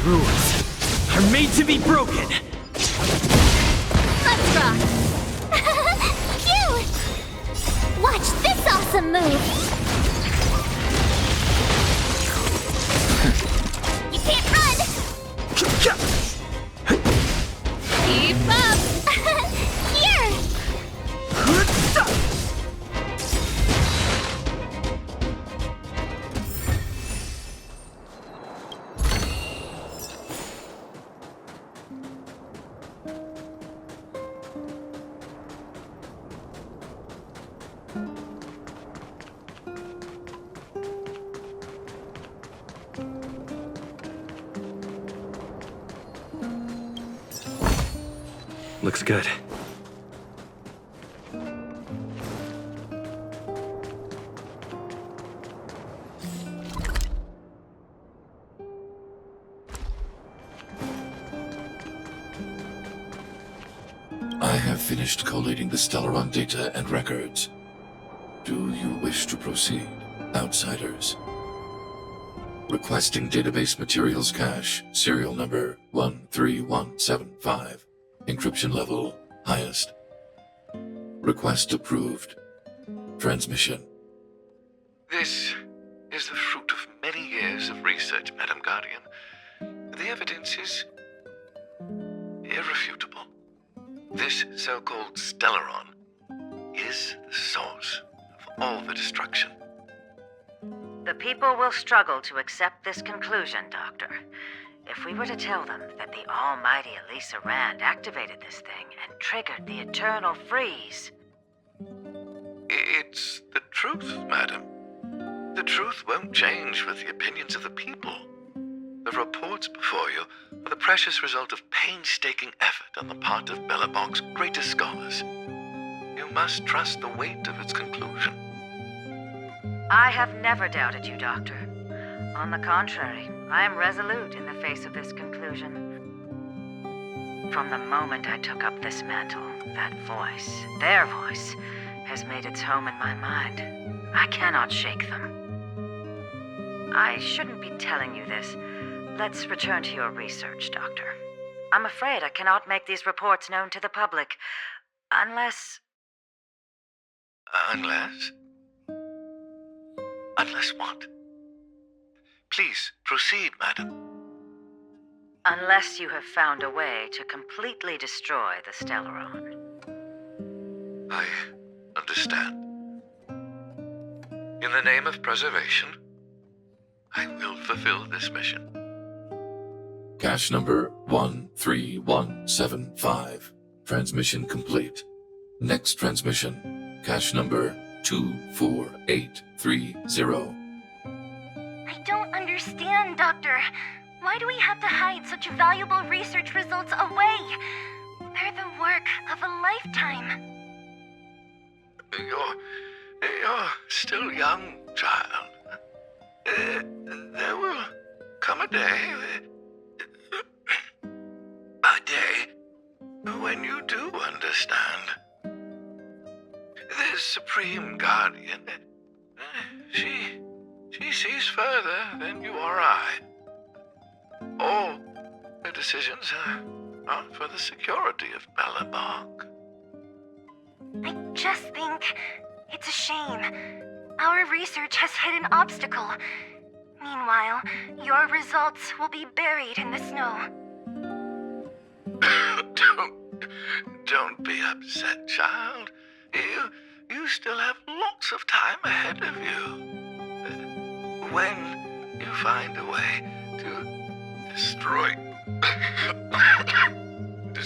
Rules are made to be broken! Let's rock! Cute! Watch this awesome move! You can't run! Keep up! Here! Looks good. I have finished collating the Stellaron data and records. Do you wish to proceed, outsiders? Requesting database materials cache, serial number 13175. Encryption level, highest. Request approved. Transmission. This is the fruit of many years of research, Madam Guardian. The evidence is irrefutable. This so-called Stellaron is the source of all the destruction. The people will struggle to accept this conclusion, Doctor. If we were to tell them that the almighty Elisa Rand activated this thing and triggered the eternal freeze. It's the truth, madam. The truth won't change with the opinions of the people. The reports before you are the precious result of painstaking effort on the part of Belobog's greatest scholars. You must trust the weight of its conclusion. I have never doubted you, Doctor. On the contrary, I am resolute in the face of this conclusion. From the moment I took up this mantle, that voice, their voice, has made its home in my mind. I cannot shake them. I shouldn't be telling you this. Let's return to your research, Doctor. I'm afraid I cannot make these reports known to the public, unless... Unless? Unless what? Please, proceed, madam. Unless you have found a way to completely destroy the Stellaron. I understand. In the name of preservation, I will fulfill this mission. Cache number 13175. Transmission complete. Next transmission. Cache number 24830. I don't understand, Doctor. Why do we have to hide such valuable research results away? They're the work of a lifetime. You're still young, child. There will come a day when you do understand. This Supreme Guardian, she sees further than you or I. All her decisions are for the security of Belobog. I just think it's a shame. Our research has hit an obstacle. Meanwhile, your results will be buried in the snow. Don't be upset, child. You still have lots of time ahead of you. When you find a way to destroy the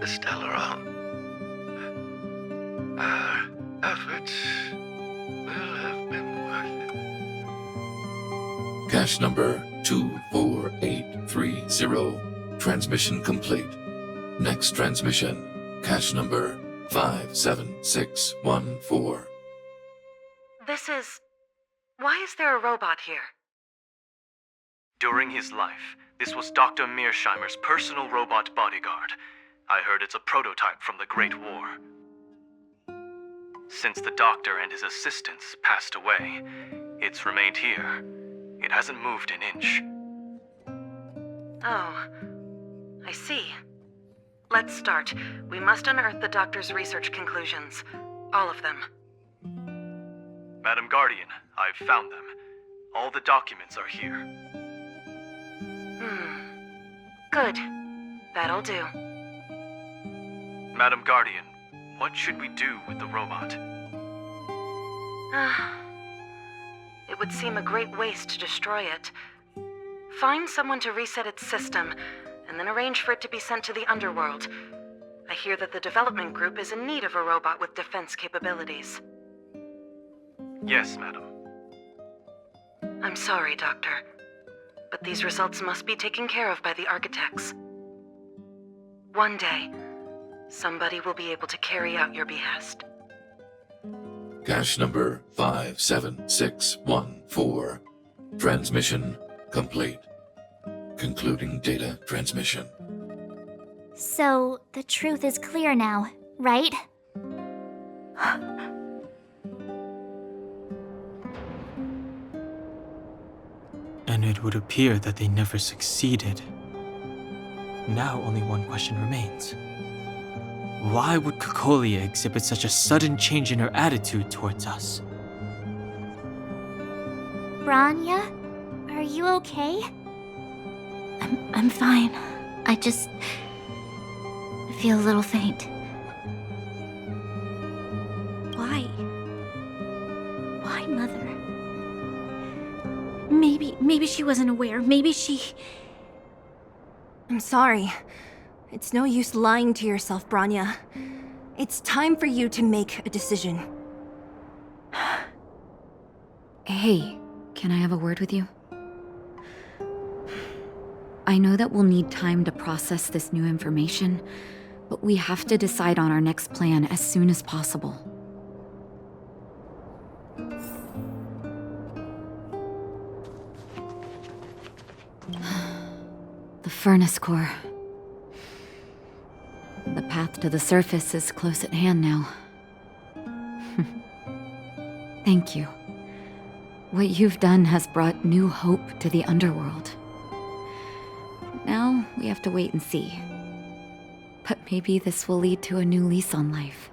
Stellaron, our efforts will have been worth it. Cache number 24830. Transmission complete. Next transmission. Cache number 57614. Why is there a robot here? During his life, this was Dr. Mearsheimer's personal robot bodyguard. I heard it's a prototype from the Great War. Since the doctor and his assistants passed away, it's remained here. It hasn't moved an inch. Oh, I see. Let's start. We must unearth the doctor's research conclusions. All of them. Madam Guardian, I've found them. All the documents are here. Good. That'll do. Madam Guardian, what should we do with the robot? It would seem a great waste to destroy it. Find someone to reset its system, and then arrange for it to be sent to the underworld. I hear that the development group is in need of a robot with defense capabilities. Yes, madam. I'm sorry, Doctor, but these results must be taken care of by the architects. One day, somebody will be able to carry out your behest. Cache number 57614. Transmission complete. Concluding data transmission. So, the truth is clear now, right? And it would appear that they never succeeded. Now only one question remains. Why would Cocolia exhibit such a sudden change in her attitude towards us? Bronya, are you okay? I'm fine. I just feel a little faint. Why? Why, Mother? Maybe she wasn't aware. Maybe she... I'm sorry. It's no use lying to yourself, Bronya. It's time for you to make a decision. Hey, can I have a word with you? I know that we'll need time to process this new information, but we have to decide on our next plan as soon as possible. The furnace core. The path to the surface is close at hand now. Thank you. What you've done has brought new hope to the underworld. Now, we have to wait and see. But maybe this will lead to a new lease on life.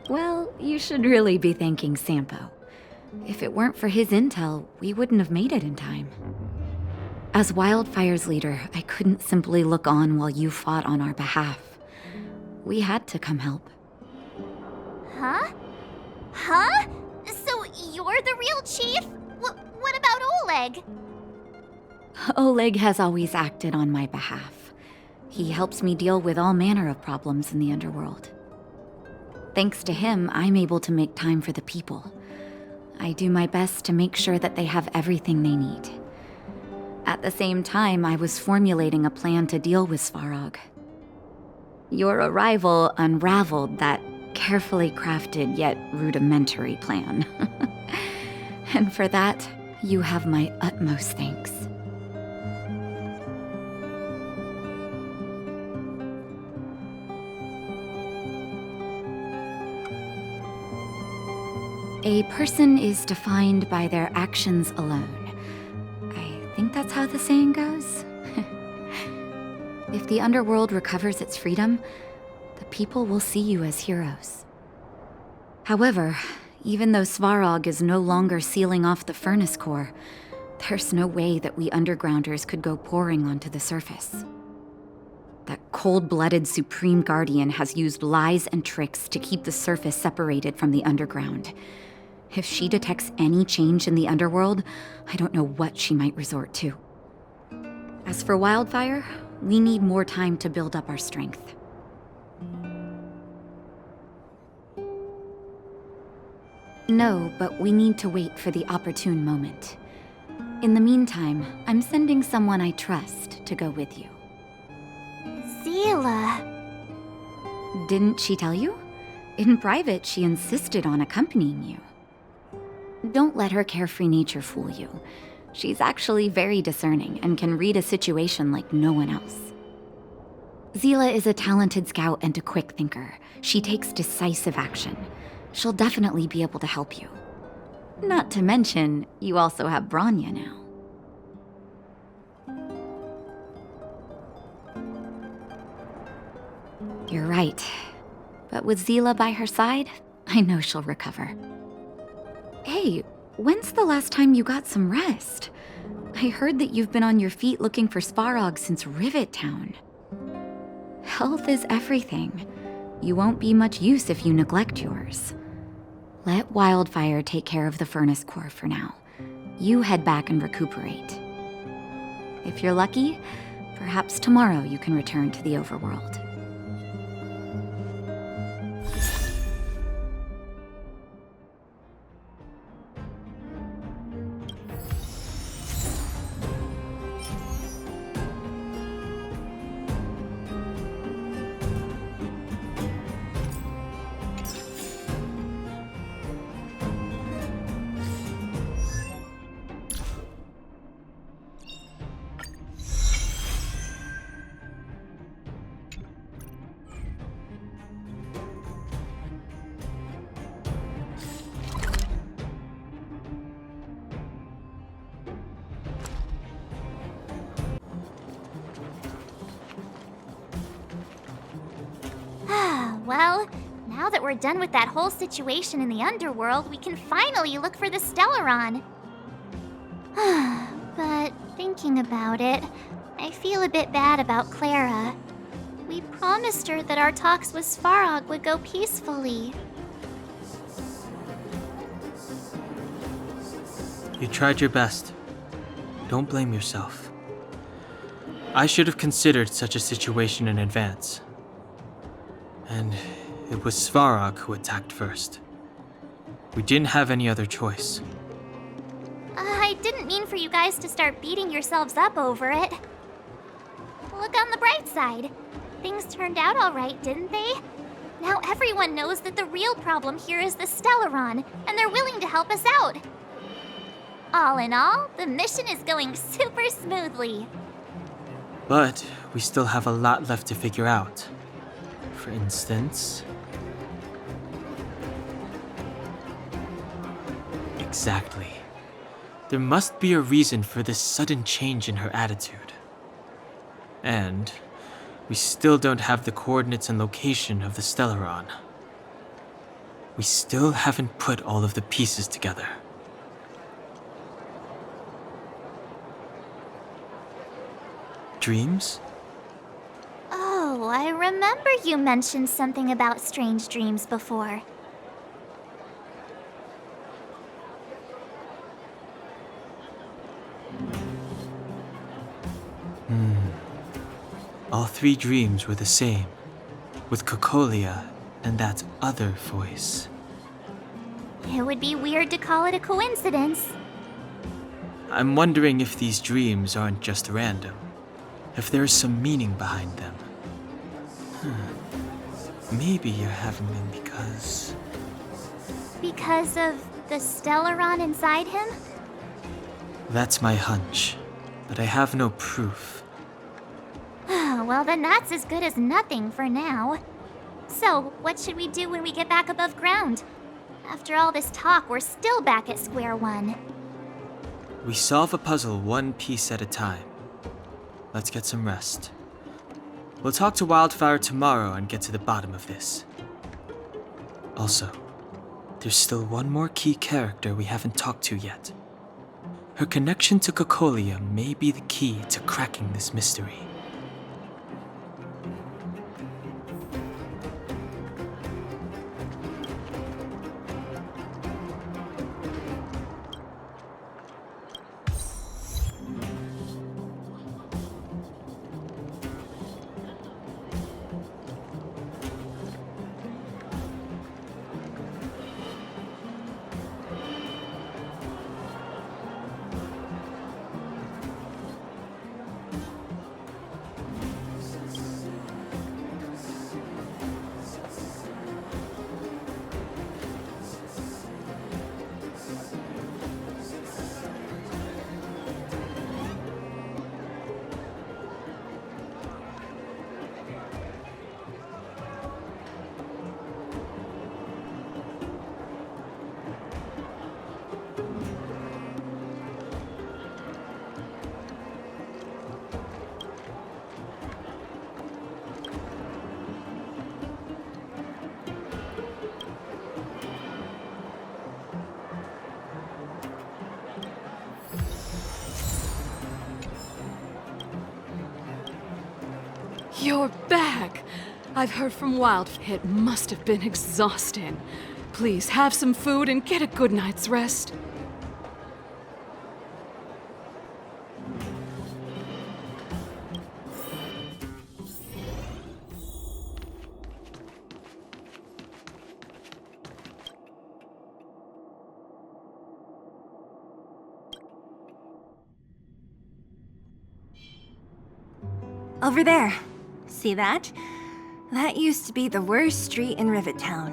Well, you should really be thanking Sampo. If it weren't for his intel, we wouldn't have made it in time. As Wildfire's leader, I couldn't simply look on while you fought on our behalf. We had to come help. Huh? Huh? So you're the real chief? What about Oleg? Oleg has always acted on my behalf. He helps me deal with all manner of problems in the underworld. Thanks to him, I'm able to make time for the people. I do my best to make sure that they have everything they need. At the same time, I was formulating a plan to deal with Svarog. Your arrival unraveled that carefully crafted yet rudimentary plan. And for that, you have my utmost thanks. A person is defined by their actions alone. I think that's how the saying goes. If the underworld recovers its freedom, the people will see you as heroes. However, even though Svarog is no longer sealing off the furnace core, there's no way that we undergrounders could go pouring onto the surface. That cold-blooded Supreme Guardian has used lies and tricks to keep the surface separated from the underground. If she detects any change in the underworld, I don't know what she might resort to. As for Wildfire, we need more time to build up our strength. No, but we need to wait for the opportune moment. In the meantime, I'm sending someone I trust to go with you. Zila. Didn't she tell you? In private, she insisted on accompanying you. Don't let her carefree nature fool you. She's actually very discerning and can read a situation like no one else. Zila is a talented scout and a quick thinker. She takes decisive action. She'll definitely be able to help you. Not to mention, you also have Bronya now. You're right. But with Zila by her side, I know she'll recover. Hey, when's the last time you got some rest? I heard that you've been on your feet looking for Svarog since Rivet Town. Health is everything. You won't be much use if you neglect yours. Let Wildfire take care of the furnace core for now. You head back and recuperate. If you're lucky, perhaps tomorrow you can return to the overworld. Well, now that we're done with that whole situation in the underworld, we can finally look for the Stellaron. But thinking about it, I feel a bit bad about Clara. We promised her that our talks with Svarog would go peacefully. You tried your best. Don't blame yourself. I should have considered such a situation in advance. And it was Svarog who attacked first. We didn't have any other choice. I didn't mean for you guys to start beating yourselves up over it. Look on the bright side. Things turned out all right, didn't they? Now everyone knows that the real problem here is the Stellaron, and they're willing to help us out. All in all, the mission is going super smoothly. But we still have a lot left to figure out. For instance... Exactly. There must be a reason for this sudden change in her attitude. And we still don't have the coordinates and location of the Stellaron. We still haven't put all of the pieces together. Dreams? Oh, I remember you mentioned something about strange dreams before. All three dreams were the same, with Cocolia and that other voice. It would be weird to call it a coincidence. I'm wondering if these dreams aren't just random, if there is some meaning behind them. Maybe you're having them because... Because of the Stellaron inside him? That's my hunch, but I have no proof. Well, then that's as good as nothing for now. So, what should we do when we get back above ground? After all this talk, we're still back at square one. We solve a puzzle one piece at a time. Let's get some rest. We'll talk to Wildfire tomorrow and get to the bottom of this. Also, there's still one more key character we haven't talked to yet. Her connection to Cocolia may be the key to cracking this mystery. You're back! I've heard from Wildfire. It must have been exhausting. Please have some food and get a good night's rest. Over there. See that? That used to be the worst street in Rivet Town,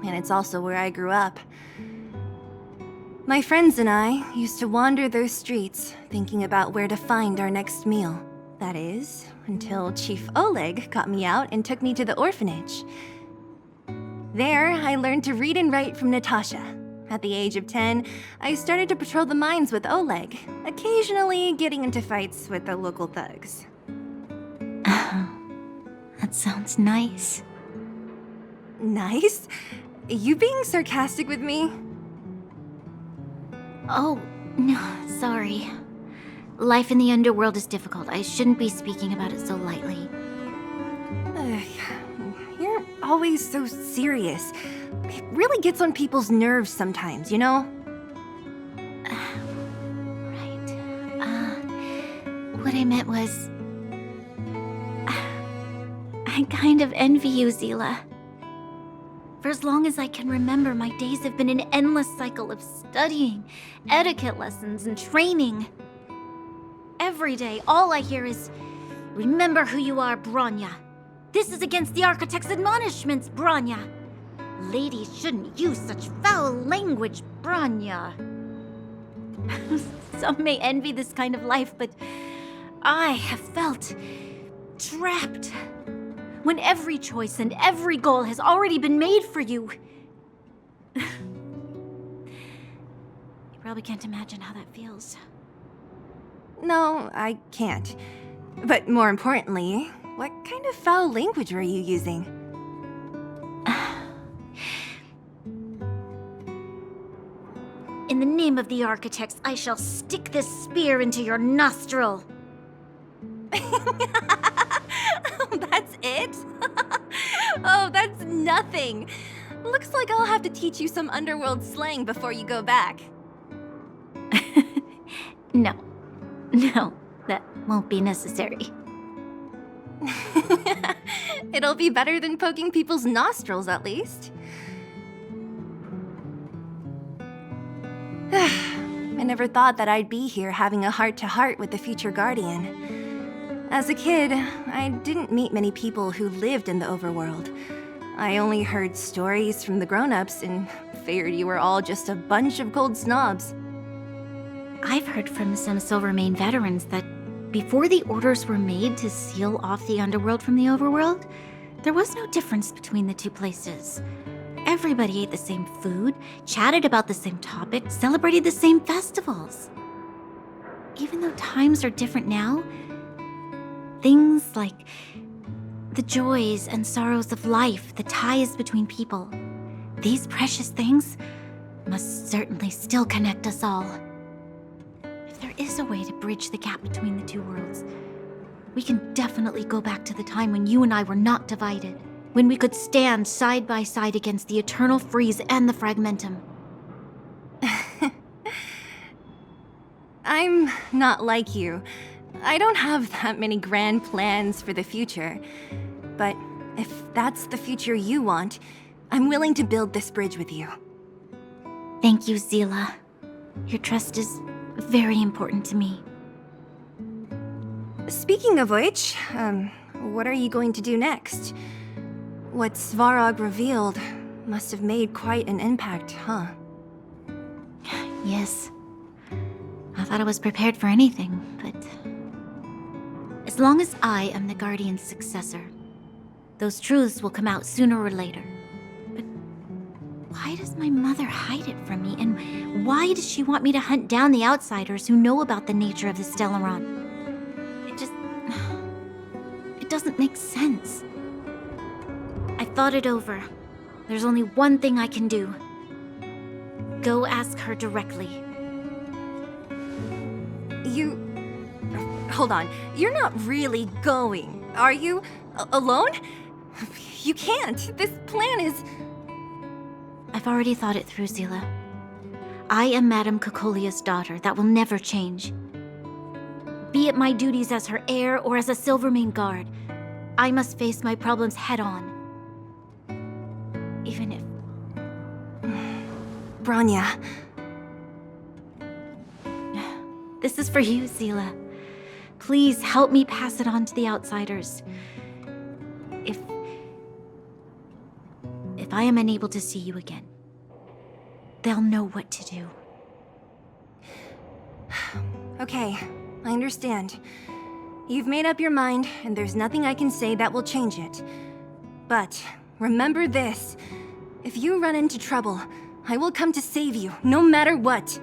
and it's also where I grew up. My friends and I used to wander those streets, thinking about where to find our next meal. That is, until Chief Oleg got me out and took me to the orphanage. There, I learned to read and write from Natasha. At the age of 10, I started to patrol the mines with Oleg, occasionally getting into fights with the local thugs. That sounds nice. Nice? You being sarcastic with me? Oh, no, sorry. Life in the underworld is difficult. I shouldn't be speaking about it so lightly. You're always so serious. It really gets on people's nerves sometimes, you know? What I meant was... I kind of envy you, Zila. For as long as I can remember, my days have been an endless cycle of studying, etiquette lessons, and training. Every day, all I hear is, "Remember who you are, Bronya. This is against the Architect's admonishments, Bronya. Ladies shouldn't use such foul language, Bronya." Some may envy this kind of life, but I have felt trapped. When every choice and every goal has already been made for you. You probably can't imagine how that feels. No, I can't. But more importantly, what kind of foul language were you using? In the name of the Architects, I shall stick this spear into your nostril. That's it? Oh, that's nothing. Looks like I'll have to teach you some underworld slang before you go back. No, that won't be necessary. It'll be better than poking people's nostrils, at least. I never thought that I'd be here having a heart-to-heart with the future Guardian. As a kid, I didn't meet many people who lived in the overworld. I only heard stories from the grown-ups and figured you were all just a bunch of cold snobs. I've heard from some Silvermane veterans that before the orders were made to seal off the underworld from the overworld, there was no difference between the two places. Everybody ate the same food, chatted about the same topics, celebrated the same festivals. Even though times are different now, things like the joys and sorrows of life, the ties between people, these precious things must certainly still connect us all. If there is a way to bridge the gap between the two worlds, we can definitely go back to the time when you and I were not divided, when we could stand side by side against the Eternal Freeze and the Fragmentum. I'm not like you. I don't have that many grand plans for the future. But if that's the future you want, I'm willing to build this bridge with you. Thank you, Zila. Your trust is very important to me. Speaking of which, what are you going to do next? What Svarog revealed must have made quite an impact, huh? Yes. I thought I was prepared for anything, but... as long as I am the Guardian's successor, those truths will come out sooner or later. But why does my mother hide it from me? And why does she want me to hunt down the outsiders who know about the nature of the Stellaron? It doesn't make sense. I thought it over. There's only one thing I can do. Go ask her directly. Hold on. You're not really going, are you? Alone? You can't. This plan is... I've already thought it through, Zila. I am Madame Cocolia's daughter. That will never change. Be it my duties as her heir or as a Silvermane guard, I must face my problems head-on. Even if... Bronya. This is for you, Zila. Please help me pass it on to the outsiders. If I am unable to see you again, they'll know what to do. Okay, I understand. You've made up your mind, and there's nothing I can say that will change it. But remember this. If you run into trouble, I will come to save you, no matter what.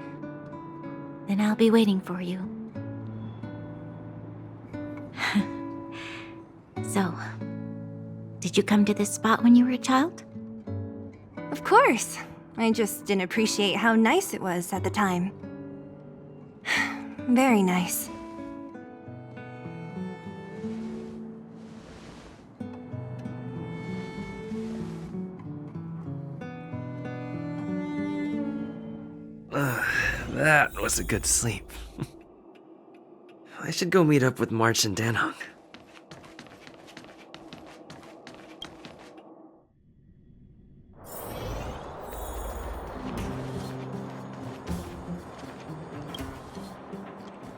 Then I'll be waiting for you. So, did you come to this spot when you were a child? Of course. I just didn't appreciate how nice it was at the time. Very nice. That was a good sleep. I should go meet up with March and Danhong.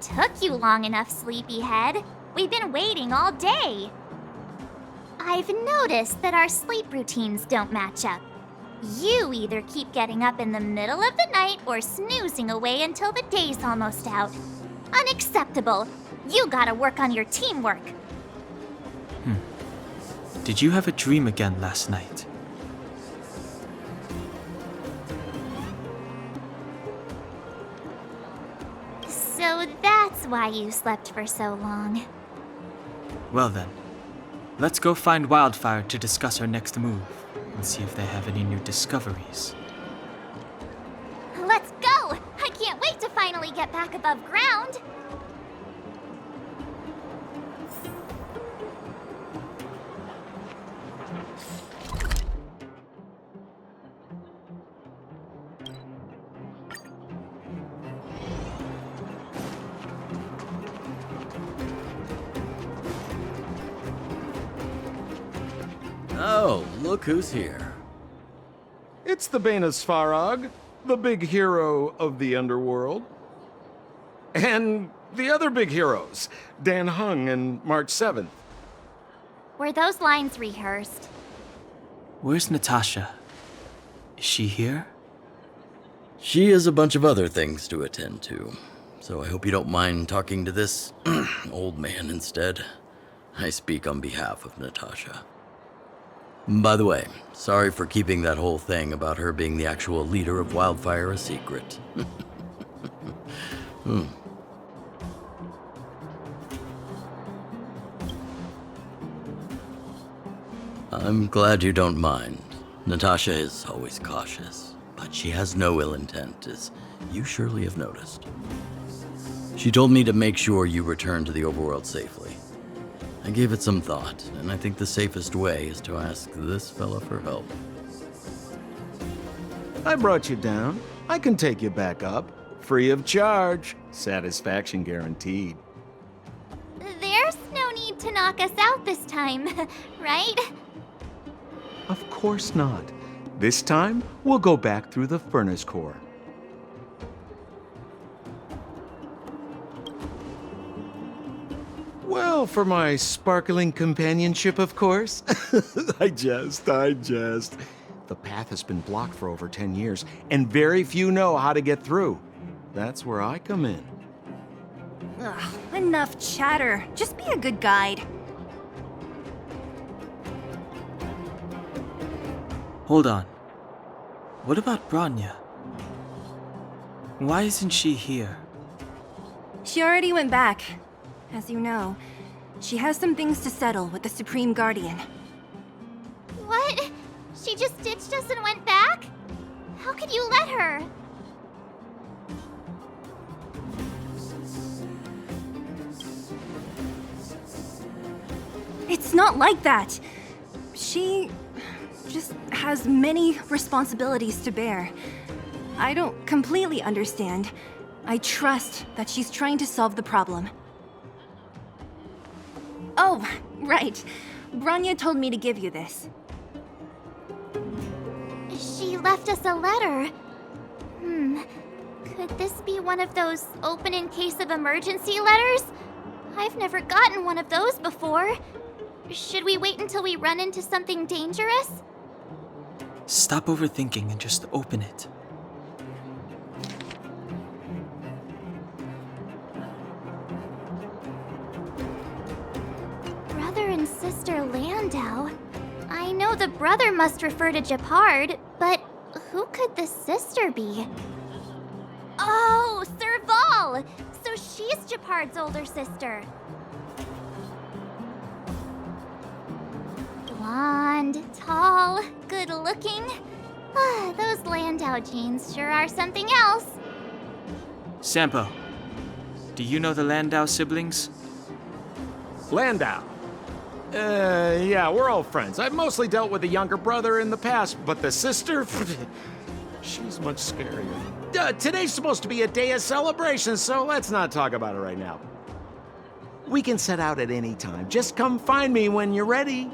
Took you long enough, sleepyhead. We've been waiting all day. I've noticed that our sleep routines don't match up. You either keep getting up in the middle of the night or snoozing away until the day's almost out. Unacceptable. You gotta work on your teamwork. Did you have a dream again last night? So that's why you slept for so long. Well then, let's go find Wildfire to discuss our next move and see if they have any new discoveries. Let's go! I can't wait to finally get back above ground! Oh, look who's here. It's the Bane of Svarog, the big hero of the underworld. And the other big heroes, Danhong and March 7th. Were those lines rehearsed? Where's Natasha? Is she here? She has a bunch of other things to attend to, so I hope you don't mind talking to this old man instead. I speak on behalf of Natasha. By the way, sorry for keeping that whole thing about her being the actual leader of Wildfire a secret. I'm glad you don't mind. Natasha is always cautious, but she has no ill intent, as you surely have noticed. She told me to make sure you return to the overworld safely. I gave it some thought, and I think the safest way is to ask this fella for help. I brought you down. I can take you back up. Free of charge. Satisfaction guaranteed. There's no need to knock us out this time, right? Of course not. This time, we'll go back through the furnace core. Well, for my sparkling companionship, of course. I jest. The path has been blocked for over 10 years, and very few know how to get through. That's where I come in. Ugh, enough chatter. Just be a good guide. Hold on. What about Bronya? Why isn't she here? She already went back. As you know, she has some things to settle with the Supreme Guardian. What? She just ditched us and went back? How could you let her? It's not like that. She just has many responsibilities to bear. I don't completely understand. I trust that she's trying to solve the problem. Oh, right. Bronya told me to give you this. She left us a letter. Could this be one of those open in case of emergency letters? I've never gotten one of those before. Should we wait until we run into something dangerous? Stop overthinking and just open it. Brother and sister Landau. I know the brother must refer to Gepard, but who could the sister be? Oh, Serval! So she's Gepard's older sister. Blonde, tall, good-looking. Those Landau genes sure are something else. Sampo, do you know the Landau siblings? Landau? Yeah, we're old friends. I've mostly dealt with the younger brother in the past, but the sister? She's much scarier. Today's supposed to be a day of celebration, so let's not talk about it right now. We can set out at any time. Just come find me when you're ready.